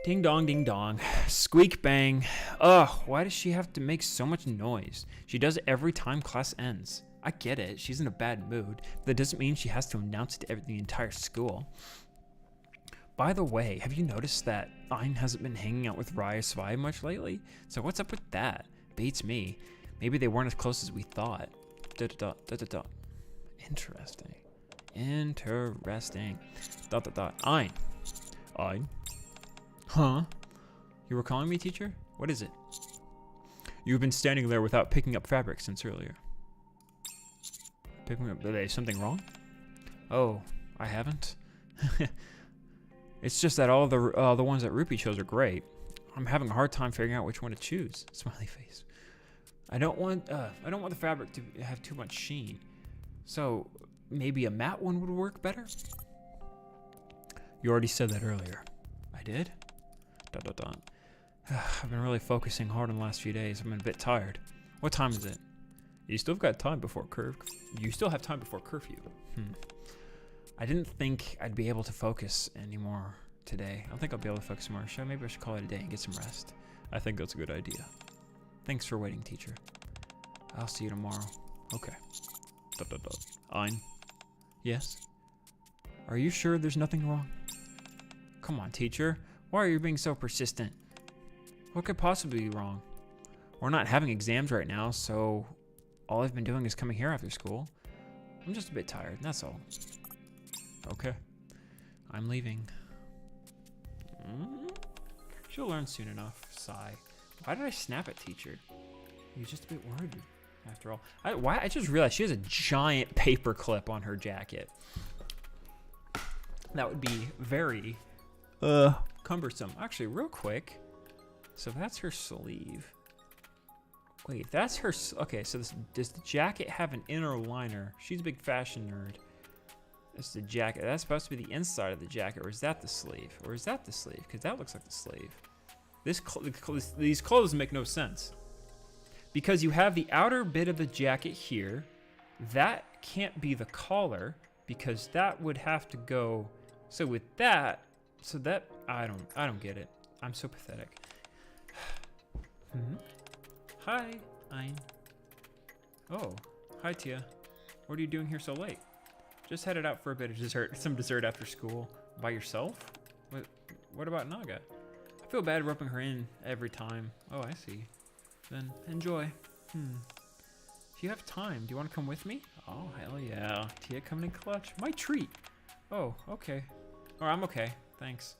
Ding dong, ding dong. Squeak bang. Ugh, why does she have to make so much noise? She does it every time class ends. I get it. She's in a bad mood. But that doesn't mean she has to announce it to the entire school. By the way, have you noticed that Ein hasn't been hanging out with Raya Svi much lately? So what's up with that? Beats me. Maybe they weren't as close as we thought. Interesting. Interesting. Ein. Ein? Huh? You were calling me, teacher? What is it? You've been standing there without picking up fabric since earlier. Picking up... Is something wrong? Oh, I haven't? It's just that all the ones that Rupee chose are great. I'm having a hard time figuring out which one to choose. Smiley face. I don't want the fabric to have too much sheen. So maybe a matte one would work better? You already said that earlier. I did? I've been really focusing hard on the last few days. I'm a bit tired. What time is it? You still got time before curfew. You still have time before curfew. I didn't think I'd be able to focus anymore today. I don't think I'll be able to focus more. Maybe I should call it a day and get some rest. I think that's a good idea. Thanks for waiting, teacher. I'll see you tomorrow. Okay. Ein. Yes? Are you sure there's nothing wrong? Come on, teacher. Why are you being so persistent? What could possibly be wrong? We're not having exams right now, so all I've been doing is coming here after school. I'm just a bit tired, that's all. Okay. I'm leaving. She'll learn soon enough. Sigh. Why did I snap at teacher? He was just a bit worried after all. I just realized she has a giant paper clip on her jacket. That would be very cumbersome. Actually, real quick. So that's her sleeve. Wait, that's her... Okay, so does the jacket have an inner liner? She's a big fashion nerd. That's the jacket. That's supposed to be the inside of the jacket, or is that the sleeve? Or is that the sleeve? Because that looks like the sleeve. These clothes make no sense. Because you have the outer bit of the jacket here. That can't be the collar, because that would have to go... So with that... So that... I don't get it. I'm so pathetic. Hi, Ein. Oh, hi, Tia. What are you doing here so late? Just headed out for a bit of dessert, some dessert after school. By yourself? What about Naga? I feel bad roping her in every time. Oh, I see. Then enjoy. Do you have time? Do you want to come with me? Oh, hell yeah. Tia coming in clutch. My treat. Oh, okay. Oh, I'm okay. Thanks.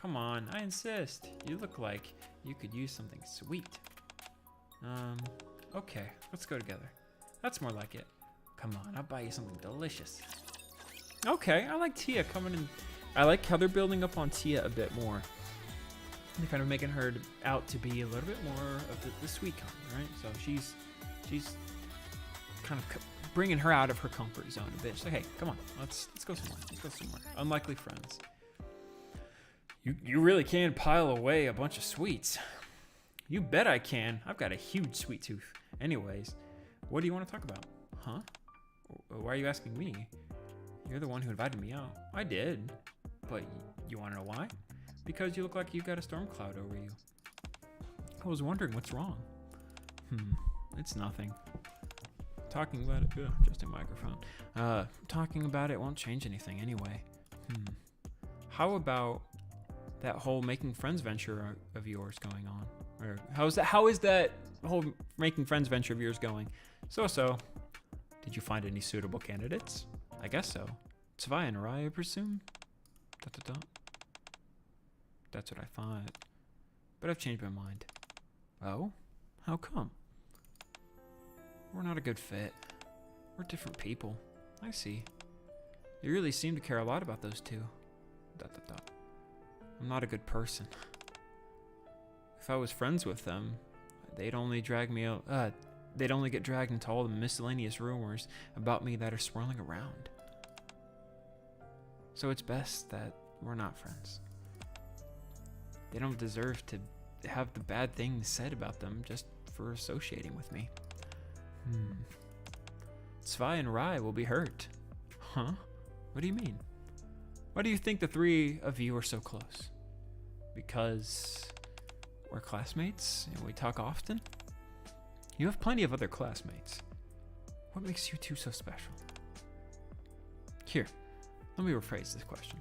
Come on, I insist. You look like you could use something sweet. Okay, let's go together. That's more like it. Come on, I'll buy you something delicious. Okay, I like Tia coming in. I like how they're building up on Tia a bit more. They're kind of making her out to be a little bit more of the sweet kind, right? So she's kind of bringing her out of her comfort zone a bit. She's like, hey, come on, let's go somewhere. Let's go somewhere. Unlikely friends. You really can pile away a bunch of sweets. You bet I can. I've got a huge sweet tooth. Anyways, what do you want to talk about? Huh? Why are you asking me? You're the one who invited me out. I did. But you want to know why? Because you look like you've got a storm cloud over you. I was wondering what's wrong. It's nothing. Talking about it, just a microphone. Talking about it won't change anything anyway. How about that whole making friends venture of yours going on? Or how is that whole making friends venture of yours going? So. Did you find any suitable candidates? I guess so. Zwei and Raya, I presume? That's what I thought. But I've changed my mind. Oh? How come? We're not a good fit. We're different people. I see. You really seem to care a lot about those two. ... I'm not a good person. If I was friends with them, they'd only drag me out. They'd only get dragged into all the miscellaneous rumors about me that are swirling around. So it's best that we're not friends. They don't deserve to have the bad things said about them just for associating with me. Zwei and Rai will be hurt. Huh? What do you mean? Why do you think the three of you are so close? Because we're classmates and we talk often? You have plenty of other classmates. What makes you two so special? Here, let me rephrase this question.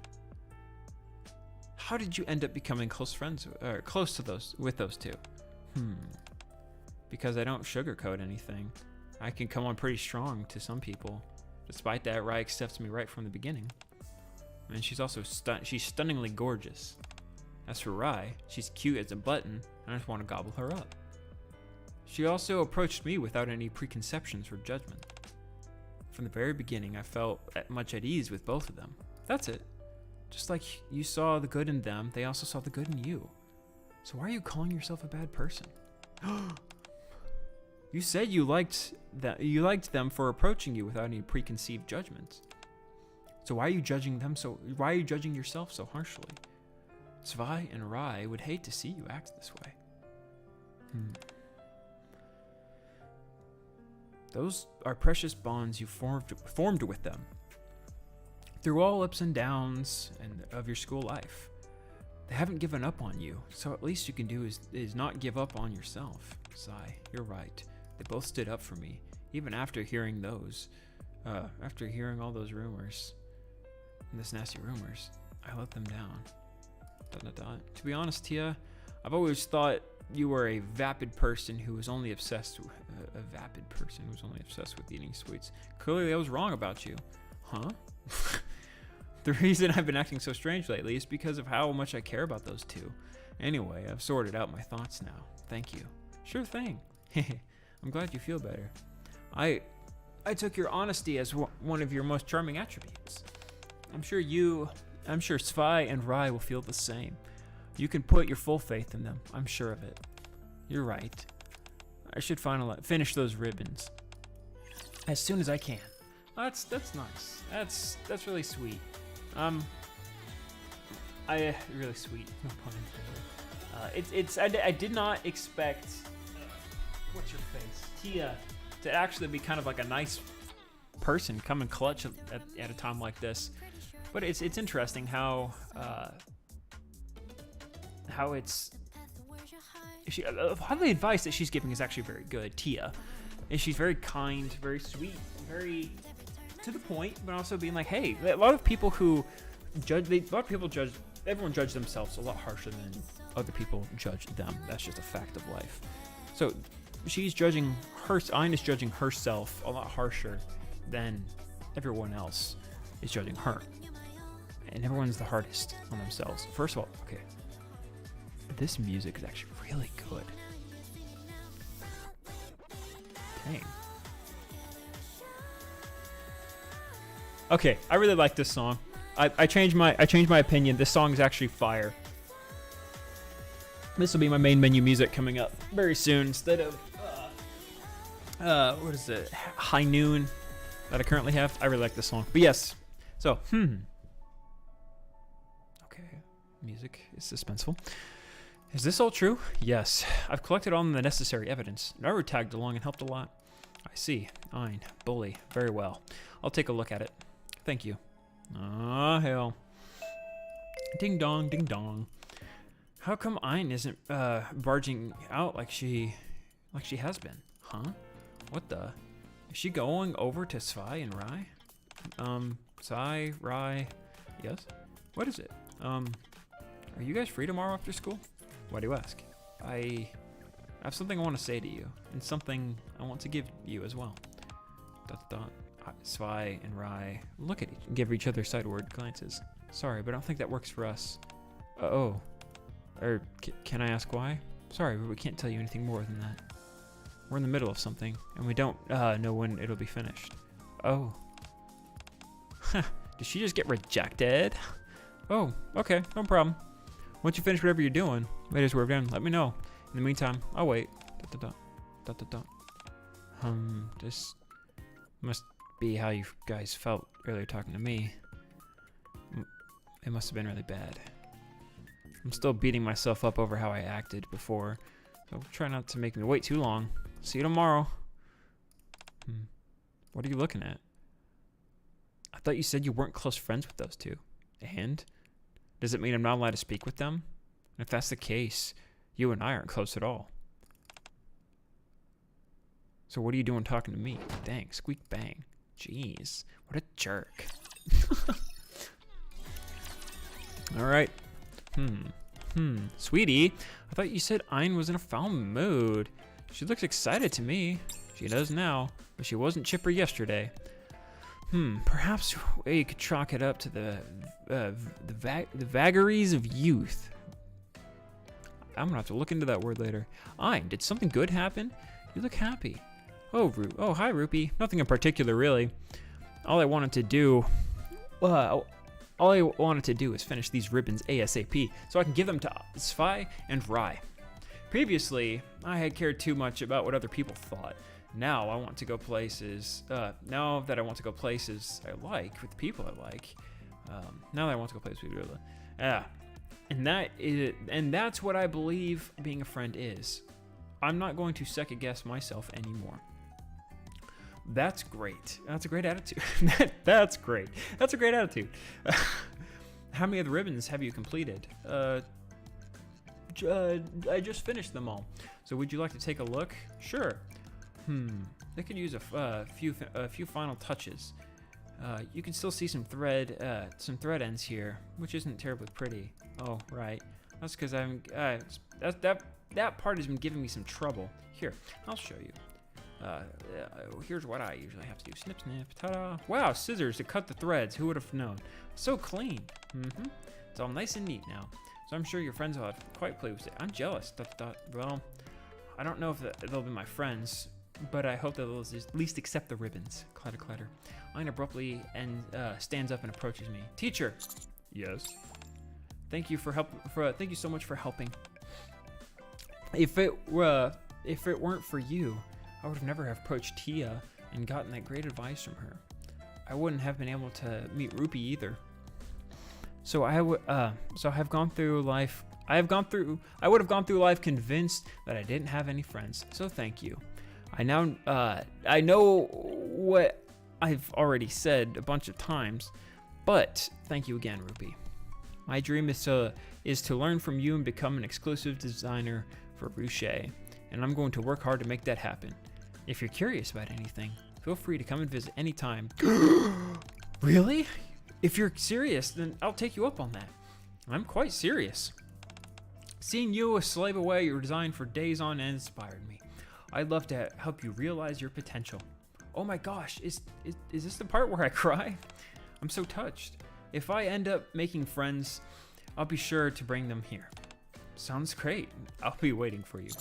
How did you end up becoming close friends, or close to with those two? Because I don't sugarcoat anything. I can come on pretty strong to some people. Despite that, Rai accepts me right from the beginning. And she's also she's stunningly gorgeous. As for Rai, she's cute as a button, and I just want to gobble her up. She also approached me without any preconceptions or judgment. From the very beginning, I felt much at ease with both of them. That's it. Just like you saw the good in them, they also saw the good in you. So why are you calling yourself a bad person? You said you liked them for approaching you without any preconceived judgments. So why are you judging them why are you judging yourself so harshly? Zwei and Rai would hate to see you act this way. Those are precious bonds you formed with them. Through all ups and downs of your school life. They haven't given up on you, so at least you can do is not give up on yourself. Sai, you're right. They both stood up for me, even after hearing all those rumors. And this nasty rumors, I let them down. ... To be honest, Tia, I've always thought you were a vapid person who was only obsessed with eating sweets. Clearly I was wrong about you. Huh? The reason I've been acting so strange lately is because of how much I care about those two. Anyway, I've sorted out my thoughts now. Thank you. Sure thing. I'm glad you feel better. I took your honesty as one of your most charming attributes. I'm sure Zwei and Rai will feel the same. You can put your full faith in them. I'm sure of it. You're right. I should finish those ribbons as soon as I can. That's nice. That's really sweet. Really sweet. No pun intended. I did not expect. What's your face, Tia, to actually be kind of like a nice person, come and clutch at a time like this. But it's interesting how the advice that she's giving is actually very good. Tia, and she's very kind, very sweet, very to the point, but also being like, hey, a lot of people judge. Everyone judge themselves a lot harsher than other people judge them. That's just a fact of life. So she's judging Ayn is judging herself a lot harsher than everyone else is judging her. And everyone's the hardest on themselves. First of all, okay, this music is actually really good. Dang. Okay, I really like this song. I changed my opinion. This song is actually fire. This will be my main menu music coming up very soon instead of what is it? High Noon that I currently have. I really like this song. But yes. So, okay, music is suspenseful. Is this all true? Yes. I've collected all the necessary evidence. Naru tagged along and helped a lot. I see. Ayn, bully. Very well. I'll take a look at it. Thank you. Ah, hell. Ding dong, ding dong. How come Ayn isn't barging out like she has been? Huh? What the? Is she going over to Zwei and Rai? Zwei, Rai. Yes? What is it? Are you guys free tomorrow after school? Why do you ask? I have something I want to say to you, and something I want to give you as well. ... Zwei and Rai look at give each other sideward glances. Sorry, but I don't think that works for us. Oh. Or can I ask why? Sorry, but we can't tell you anything more than that. We're in the middle of something, and we don't know when it'll be finished. Oh. Huh. Did she just get rejected? Oh, okay, no problem. Once you finish whatever you're doing, latest work done, let me know. In the meantime, I'll wait. This must be how you guys felt earlier talking to me. It must have been really bad. I'm still beating myself up over how I acted before, so try not to make me wait too long. See you tomorrow. What are you looking at? I thought you said you weren't close friends with those two. And? Does it mean I'm not allowed to speak with them? And if that's the case, you and I aren't close at all. So what are you doing talking to me? Dang, squeak bang. Jeez, what a jerk. All right. Sweetie, I thought you said Ayn was in a foul mood. She looks excited to me. She does now, but she wasn't chipper yesterday. Perhaps you could chalk it up to the vagaries of youth. I'm gonna have to look into that word later. Ayn, did something good happen? You look happy. Oh, hi, Rupee. Nothing in particular, really. All I wanted to do is finish these ribbons ASAP, so I can give them to Svi and Rai. Previously, I had cared too much about what other people thought. Now I want to go places. Now that I want to go places I like with the people I like. Now that I want to go places with people I like. And that's what I believe being a friend is. I'm not going to second guess myself anymore. That's great. That's a great attitude. That's great. That's a great attitude. How many of the ribbons have you completed? I just finished them all. So would you like to take a look? Sure. They could use a few final touches. You can still see some thread ends here, which isn't terribly pretty. Oh, right. That's because that part has been giving me some trouble. Here, I'll show you. Here's what I usually have to do. Snip, snip, ta-da. Wow, scissors to cut the threads. Who would have known? So clean. It's all nice and neat now. So I'm sure your friends will have quite pleased with it. I'm jealous. Well, I don't know if they'll be my friends, but I hope they'll at least accept the ribbons. Clatter, clatter. Ayn abruptly stands up and approaches me. Teacher. Yes. Thank you thank you so much for helping. If it weren't for you, I would have never have approached Tia and gotten that great advice from her. I wouldn't have been able to meet Rupee either. So I would have gone through life convinced that I didn't have any friends. So thank you. I know what I've already said a bunch of times, but thank you again, Rupee. My dream is to learn from you and become an exclusive designer for Ruche, and I'm going to work hard to make that happen. If you're curious about anything, feel free to come and visit anytime. Really? If you're serious, then I'll take you up on that. I'm quite serious. Seeing you slave away your design for days on end inspired me. I'd love to help you realize your potential. Oh my gosh, is this the part where I cry? I'm so touched. If I end up making friends, I'll be sure to bring them here. Sounds great. I'll be waiting for you.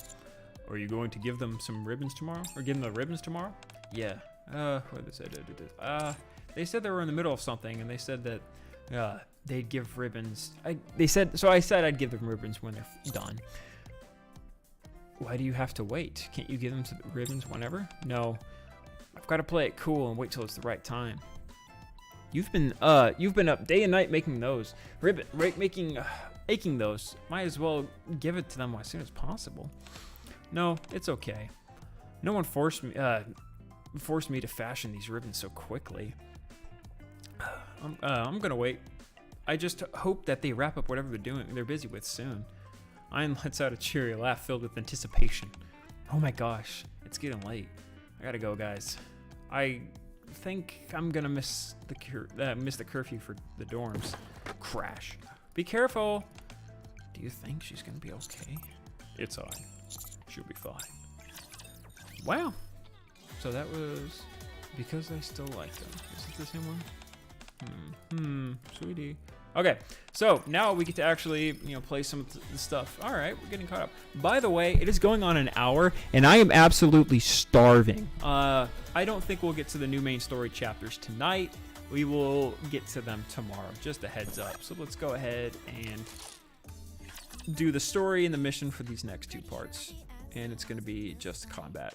Are you going to give them some ribbons tomorrow? Or give them the ribbons tomorrow? Yeah. What did they say? They said they were in the middle of something, and they said that they'd give ribbons. I said I'd give them ribbons when they're done. Why do you have to wait? Can't you give them the ribbons whenever? No. I've got to play it cool and wait till it's the right time. You've been up day and night making those. Making those. Might as well give it to them as soon as possible. No, it's okay. No one forced me to fashion these ribbons so quickly. I'm gonna wait. I just hope that they wrap up whatever they're busy with soon. Ayn lets out a cheery laugh filled with anticipation. Oh my gosh, it's getting late. I gotta go, guys. I think I'm gonna miss the curfew for the dorms. Crash. Be careful. Do you think she's gonna be okay? It's Ayn. She'll be fine. Wow. So that was because I still like them. Is it the same one? Sweetie. Okay, so now we get to actually, play some of the stuff. All right, we're getting caught up. By the way, it is going on an hour, and I am absolutely starving. I don't think we'll get to the new main story chapters tonight. We will get to them tomorrow, just a heads up. So let's go ahead and do the story and the mission for these next 2 parts. And it's going to be just combat.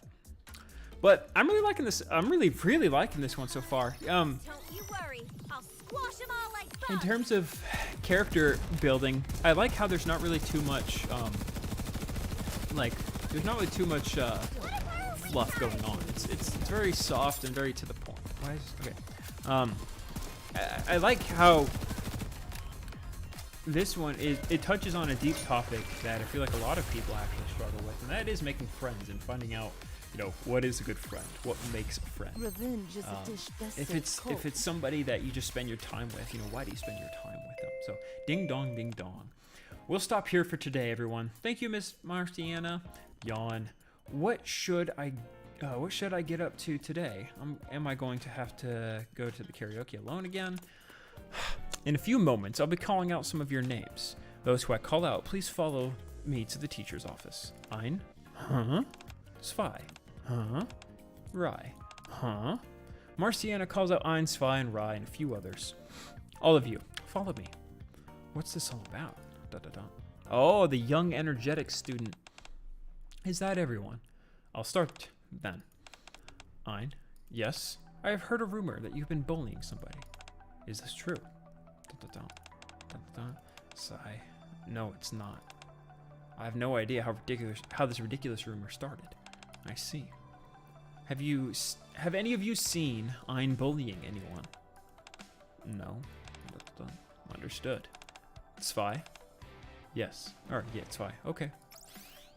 But I'm really liking this. I'm really liking this one so far. Don't you worry. I'll squash them all like bugs. In terms of character building, I like how there's not really too much, fluff going on. It's very soft and very to the point. I like how this one it touches on a deep topic that I feel like a lot of people actually struggle with, and that is making friends and finding out, what is a good friend? What makes a friend? Revenge is a dish best If it's somebody that you just spend your time with, why do you spend your time with them? So, ding dong, ding dong. We'll stop here for today, everyone. Thank you, Miss Marciana. Yawn. What should I get up to today? Am I going to have to go to the karaoke alone again? In a few moments, I'll be calling out some of your names. Those who I call out, please follow me to the teacher's office. Ein? Huh? Zwei? Huh? Rai? Huh? Marciana calls out Ein, Zwei, and Rai, and a few others. All of you, follow me. What's this all about? Da, da, da. Oh, the young, energetic student. Is that everyone? I'll start then. Ein? Yes? I have heard a rumor that you've been bullying somebody. Is this true? Da, da, da. Da, da, da. Sigh. No, it's not. I have no idea how this ridiculous rumor started. I see. Have any of you seen Ein bullying anyone? No. Da, da, da. Understood. Zwei? Yes. Or yeah, Zwei. Okay.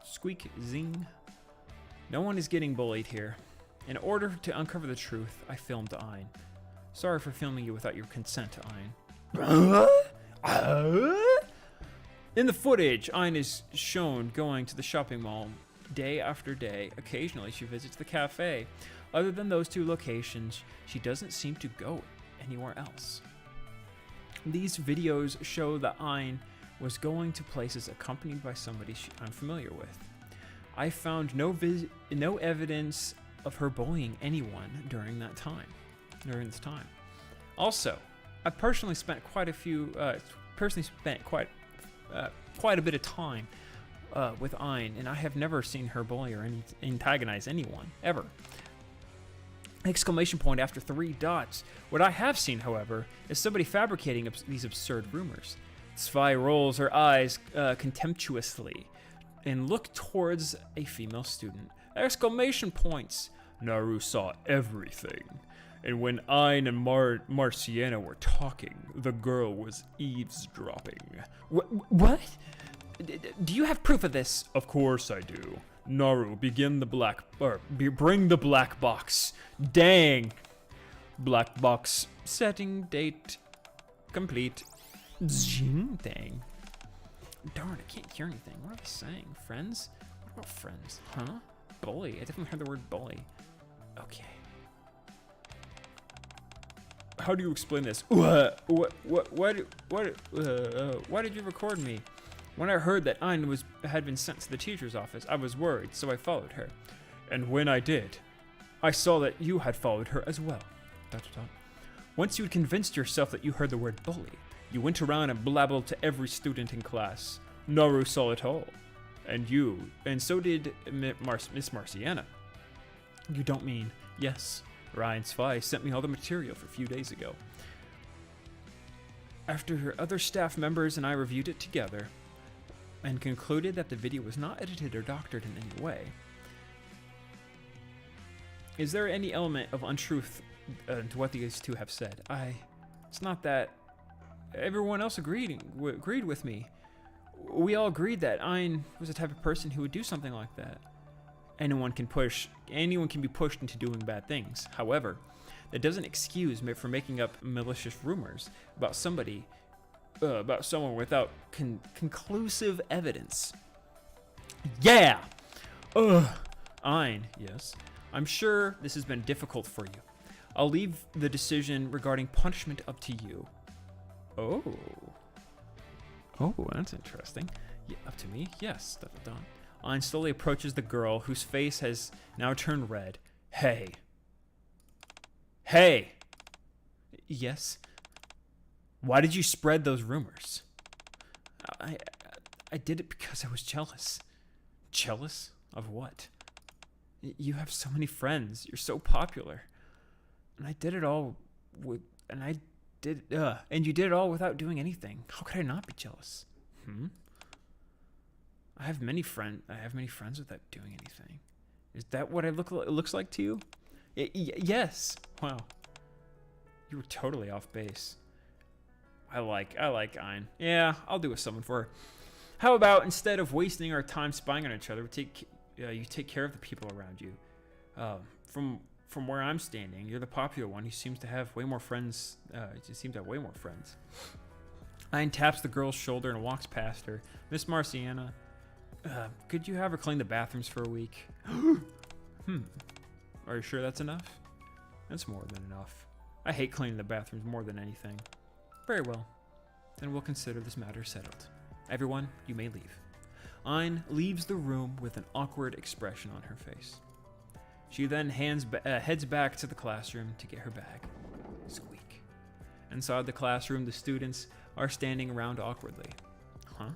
Squeak, zing. No one is getting bullied here. In order to uncover the truth, I filmed Ein. Sorry for filming you without your consent, Ein. In the footage, Ein is shown going to the shopping mall day after day. Occasionally, she visits the cafe. Other than those 2 locations, she doesn't seem to go anywhere else. These videos show that Ein was going to places accompanied by somebody I'm familiar with. I found no evidence of her bullying anyone during this time. Also, I personally spent quite a bit of time with Ein, and I have never seen her bully or antagonize anyone, ever. Exclamation point after 3 dots. What I have seen, however, is somebody fabricating these absurd rumors. Zwei rolls her eyes contemptuously and look towards a female student. Exclamation points. Naru saw everything. And when Ein and Marciana were talking, the girl was eavesdropping. What? Do you have proof of this? Of course I do. Naru, bring the black box. Dang. Black box. Setting date complete. Zing, dang. Darn, I can't hear anything. What are they saying? Friends? What about friends? Huh? Bully. I definitely heard the word bully. Okay. How do you explain this? Why did you record me? When I heard that Ein had been sent to the teacher's office, I was worried, so I followed her. And when I did, I saw that you had followed her as well. Once you had convinced yourself that you heard the word bully, you went around and blabbled to every student in class. Naru saw it all. And so did Miss Marciana. You don't mean, yes, Ryan Zwei sent me all the material for a few days ago. After other staff members and I reviewed it together and concluded that the video was not edited or doctored in any way. Is there any element of untruth to what these 2 have said? It's not that everyone else agreed with me. We all agreed that Ein was the type of person who would do something like that. Anyone can be pushed into doing bad things. However, that doesn't excuse me for making up malicious rumors about someone without conclusive evidence. Yeah! Ein, yes. I'm sure this has been difficult for you. I'll leave the decision regarding punishment up to you. Oh. Oh, that's interesting. Yeah, up to me? Yes. Ein slowly approaches the girl, whose face has now turned red. Hey. Hey! Yes? Why did you spread those rumors? I did it because I was jealous. Jealous? Of what? You have so many friends. You're so popular. And I did it all with... And you did it all without doing anything. How could I not be jealous? I have many friends without doing anything. Is that what it looks like to you? Yes. Wow. You were totally off base. I like Ein. Yeah, I'll do with someone for her. How about instead of wasting our time spying on each other, you take care of the people around you. From where I'm standing, you're the popular one. He seems to have way more friends. Ein taps the girl's shoulder and walks past her. Miss Marciana, could you have her clean the bathrooms for a week? Are you sure that's enough? That's more than enough. I hate cleaning the bathrooms more than anything. Very well. Then we'll consider this matter settled. Everyone, you may leave. Ein leaves the room with an awkward expression on her face. She then heads back to the classroom to get her bag. Squeak. Inside the classroom, the students are standing around awkwardly. Huh?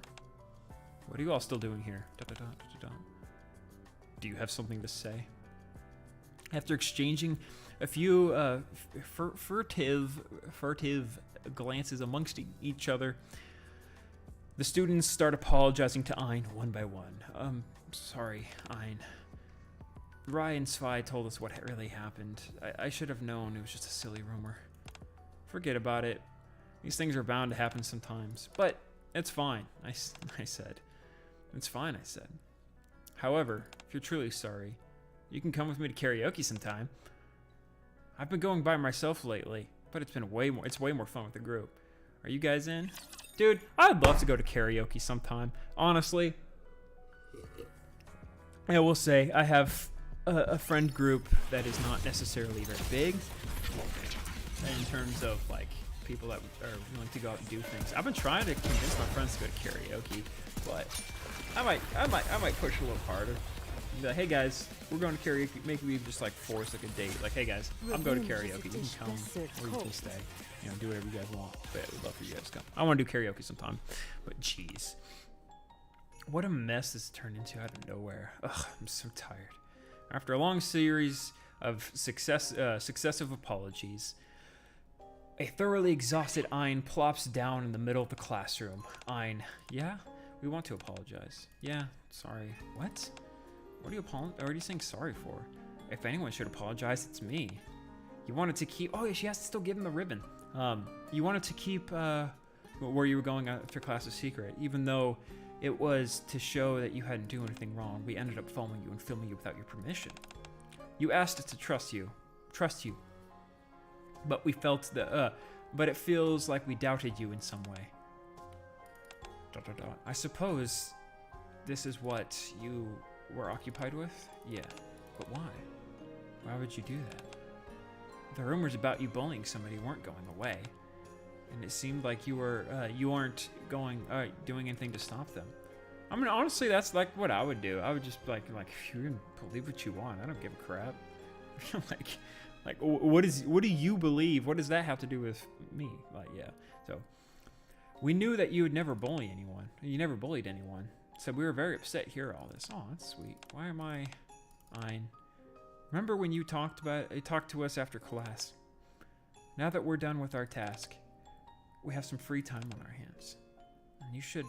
What are you all still doing here? Do you have something to say? After exchanging a few furtive glances amongst each other, the students start apologizing to Ein one by one. Sorry, Ein. Rai and Zwei told us what really happened. I should have known it was just a silly rumor. Forget about it. These things are bound to happen sometimes. But it's fine, I said. It's fine, I said. However, if you're truly sorry, you can come with me to karaoke sometime. I've been going by myself lately, but it's way more fun with the group. Are you guys in? Dude, I'd love to go to karaoke sometime. Honestly, I will say I have a friend group that is not necessarily very big in terms of like people that are willing to go out and do things. I've been trying to convince my friends to go to karaoke, but I might push a little harder. Be like, hey guys, we're going to karaoke. Maybe we just like force like a date. Like, hey guys, I'm going to karaoke. You can come or you can stay. You know, do whatever you guys want. But I would love for you guys to come. I want to do karaoke sometime. But jeez, what a mess this turned into out of nowhere. Ugh, I'm so tired. After a long series of successive apologies, a thoroughly exhausted Ein plops down in the middle of the classroom. Ein, yeah, we want to apologize. Yeah, sorry. What? What are you saying sorry for? If anyone should apologize, it's me. You wanted to keep... Oh, yeah, she has to still give him the ribbon. You wanted to keep where you were going after class a secret, even though it was to show that you hadn't done anything wrong. We ended up following you and filming you without your permission. You asked us to trust you. But we felt but it feels like we doubted you in some way. ... I suppose this is what you were occupied with? Yeah, but why? Why would you do that? The rumors about you bullying somebody weren't going away, and it seemed like you aren't doing anything to stop them. I mean, honestly, that's like what I would do. I would just like you can believe what you want. I don't give a crap. like what do you believe? What does that have to do with me? Like, yeah. So we knew that you would never bully anyone. You never bullied anyone. So we were very upset to hear all this. Oh, that's sweet. Why am I... Ein. Remember when you talked to us after class? Now that we're done with our task, we have some free time on our hands. And you should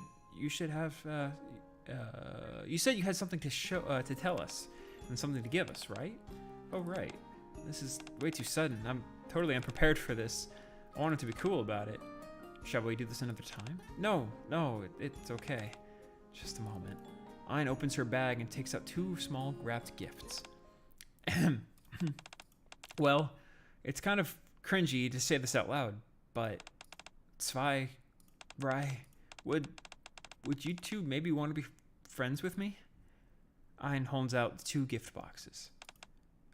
have... you said you had something to tell us and something to give us, right? Oh, right. This is way too sudden. I'm totally unprepared for this. I wanted to be cool about it. Shall we do this another time? No, it's okay. Just a moment. Ein opens her bag and takes out 2 small wrapped gifts. Well, it's kind of cringy to say this out loud, but Zwei, Rai, would you two maybe want to be friends with me? Ein holds out 2 gift boxes.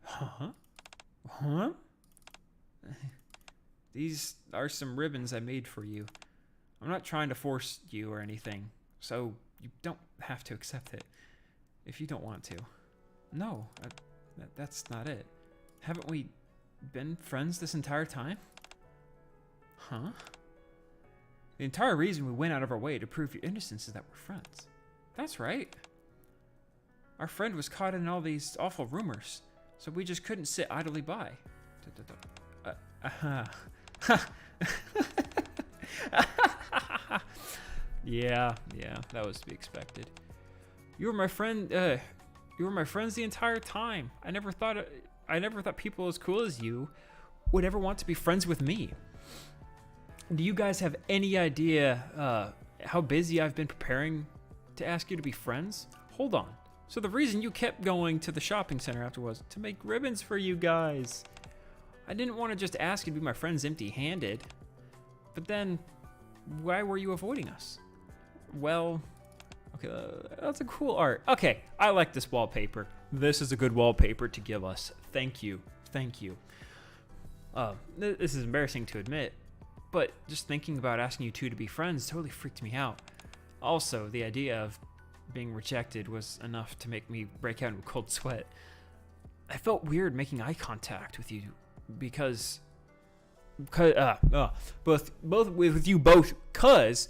Huh? These are some ribbons I made for you. I'm not trying to force you or anything, so you don't have to accept it if you don't want to. No, that's not it. Haven't we been friends this entire time? Huh? The entire reason we went out of our way to prove your innocence is that we're friends. That's right. Our friend was caught in all these awful rumors, so we just couldn't sit idly by. Yeah, that was to be expected. You were my friend. You were my friends the entire time. I never thought people as cool as you would ever want to be friends with me. Do you guys have any idea how busy I've been preparing to ask you to be friends? Hold on. So the reason you kept going to the shopping center after was to make ribbons for you guys. I didn't want to just ask you to be my friends empty-handed. But then, why were you avoiding us? Well, okay, that's a cool art. Okay, I like this wallpaper. This is a good wallpaper to give us. Thank you. Thank you. This is embarrassing to admit, but just thinking about asking you two to be friends totally freaked me out. Also, the idea of being rejected was enough to make me break out into a cold sweat. I felt weird making eye contact with you because both with you both, cause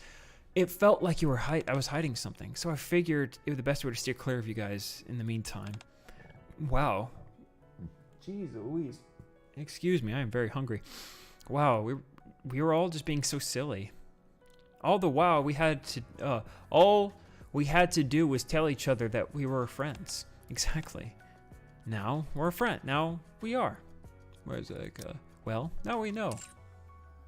it felt like you were I was hiding something. So I figured it was the best way to steer clear of you guys in the meantime. Wow. Jeez Louise. Excuse me, I am very hungry. Wow, we were all just being so silly. All the while all we had to do was tell each other that we were friends. Exactly. Now we're a friend. Now we are. Whereas well, now we know.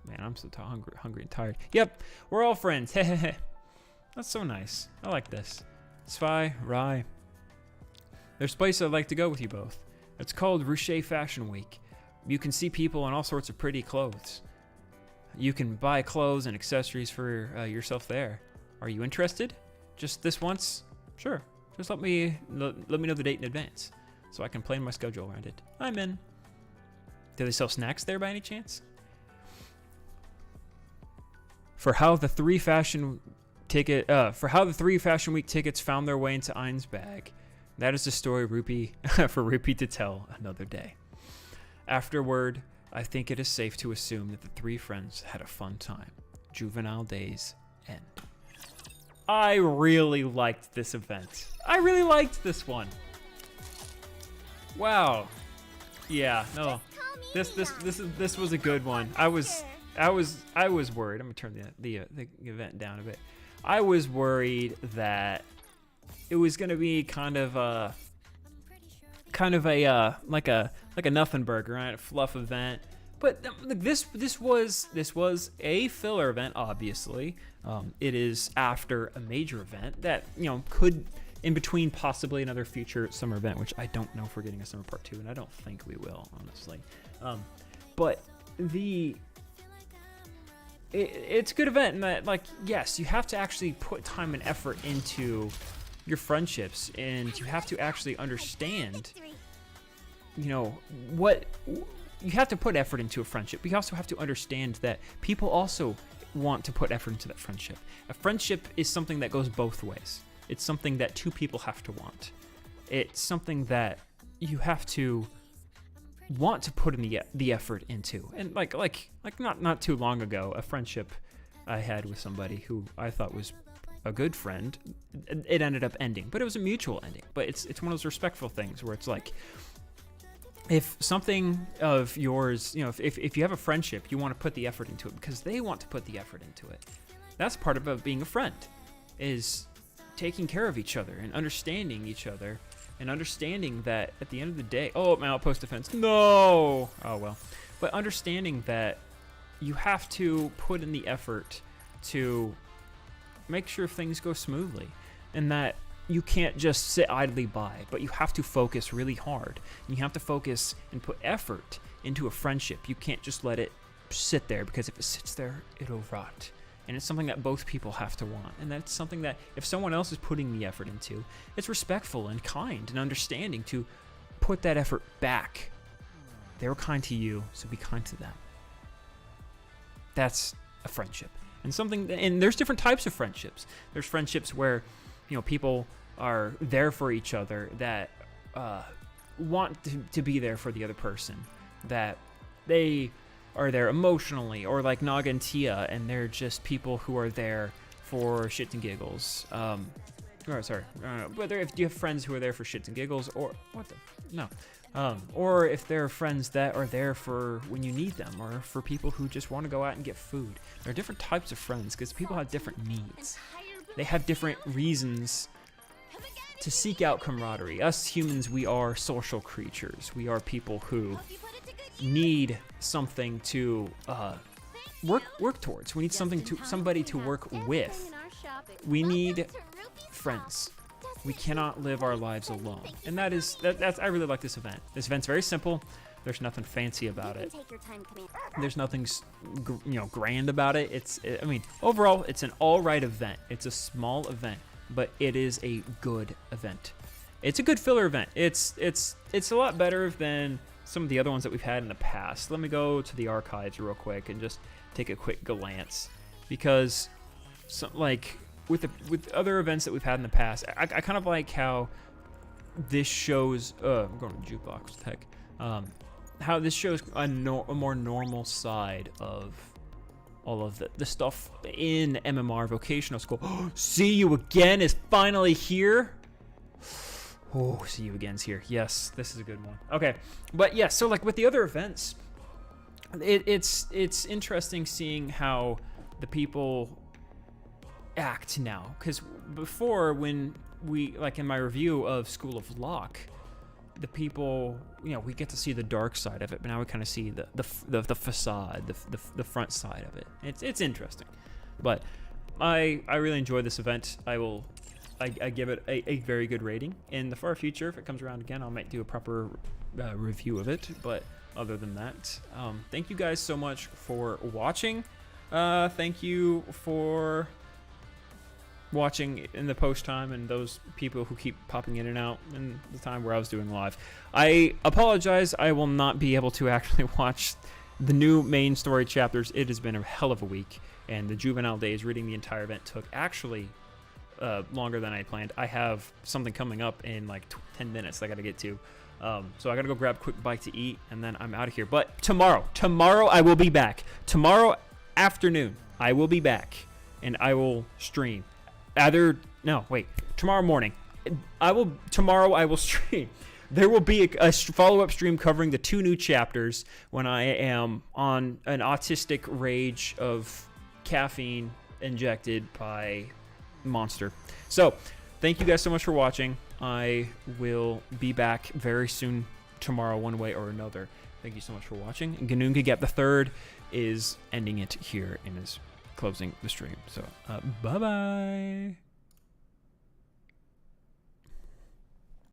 Man, I'm so hungry and tired. Yep, we're all friends. That's so nice. I like this. Zwei, Rye. There's a place I'd like to go with you both. It's called Ruche Fashion Week. You can see people in all sorts of pretty clothes. You can buy clothes and accessories for yourself there. Are you interested? Just this once? Sure. Just let me know the date in advance, so I can plan my schedule around it. I'm in. Do they sell snacks there by any chance? For how the three Fashion Week tickets found their way into Ein's bag. That is the story for Rupee to tell another day. Afterward, I think it is safe to assume that the three friends had a fun time. Juvenile days end. I really liked this event. I really liked this one. Wow. Yeah, no. This was a good one. I was worried. I'm gonna turn the event down a bit. I was worried that it was gonna be kind of a like a nothing burger, right? A fluff event. But this was a filler event. Obviously, it is after a major event that could in between possibly another future summer event, which I don't know if we're getting a summer part 2, and I don't think we will, honestly. But it's a good event in that, like, yes, you have to actually put time and effort into your friendships, and you have to actually understand, what you have to put effort into a friendship. But you also have to understand that people also want to put effort into that friendship. A friendship is something that goes both ways. It's something that two people have to want. It's something that you have to want to put in the effort into. And like not too long ago, a friendship I had with somebody who I thought was a good friend, it ended up ending, but it was a mutual ending. But it's one of those respectful things where it's like, if something of yours, if you have a friendship, you want to put the effort into it because they want to put the effort into it. That's part of being a friend, is taking care of each other and understanding each other, and understanding that at the end of the day, my outpost defense, no, oh well, but understanding that you have to put in the effort to make sure things go smoothly, and that you can't just sit idly by, but you have to focus really hard. And you have to focus and put effort into a friendship. You can't just let it sit there, because if it sits there, it'll rot. And it's something that both people have to want. And that's something that if someone else is putting the effort into, it's respectful and kind and understanding to put that effort back. They were kind to you, so be kind to them. That's a friendship. And there's different types of friendships. There's friendships where, people are there for each other, that want to be there for the other person, that they are there emotionally, or like Naga and Tia, and they're just people who are there for shits and giggles. Whether if you have friends who are there for shits and giggles, or or if they're friends that are there for when you need them, or for people who just want to go out and get food. There are different types of friends because people have different needs. They have different reasons to seek out camaraderie. Us humans, we are social creatures. We are people who need something to work towards. We need somebody to work with. We need friends. We cannot live our lives alone. And that's I really like this event. This event's very simple. There's nothing fancy about it. There's nothing grand about it. Overall, it's an all right event. It's a small event, but it is a good event. It's a good filler event. It's a lot better than some of the other ones that we've had in the past. Let me go to the archives real quick and just take a quick glance, because with other events that we've had in the past, I kind of like how this shows. I'm going to jukebox. What the heck? How this shows a more normal side of all of the stuff in MMR Vocational School. See You Again is finally here. Oh, See You Again's here. Yes, this is a good one. Okay, but yeah, so like with the other events, it's interesting seeing how the people act now. Because before, when we, like in my review of School of Lock, the people, we get to see the dark side of it, but now we kind of see the facade, the front side of it. It's interesting, but I really enjoyed this event. I give it a very good rating. In the far future, if it comes around again, I might do a proper review of it. But other than that, thank you guys so much for watching. Thank you for watching in the post time, and those people who keep popping in and out in the time where I was doing live. I apologize. I will not be able to actually watch the new main story chapters. It has been a hell of a week, and the Juvenile days reading the entire event took actually longer than I planned. I have something coming up in like 10 minutes I got to get to. So I got to go grab a quick bite to eat, and then I'm out of here. But tomorrow I will be back. Tomorrow afternoon, I will be back, and I will stream. Tomorrow morning. Tomorrow I will stream. There will be a follow-up stream covering the 2 new chapters when I am on an autistic rage of caffeine injected by Monster. So, thank you guys so much for watching. I will be back very soon tomorrow, one way or another. Thank you so much for watching. And Ganunga Gap the Third is ending it here and is closing the stream. So, bye-bye.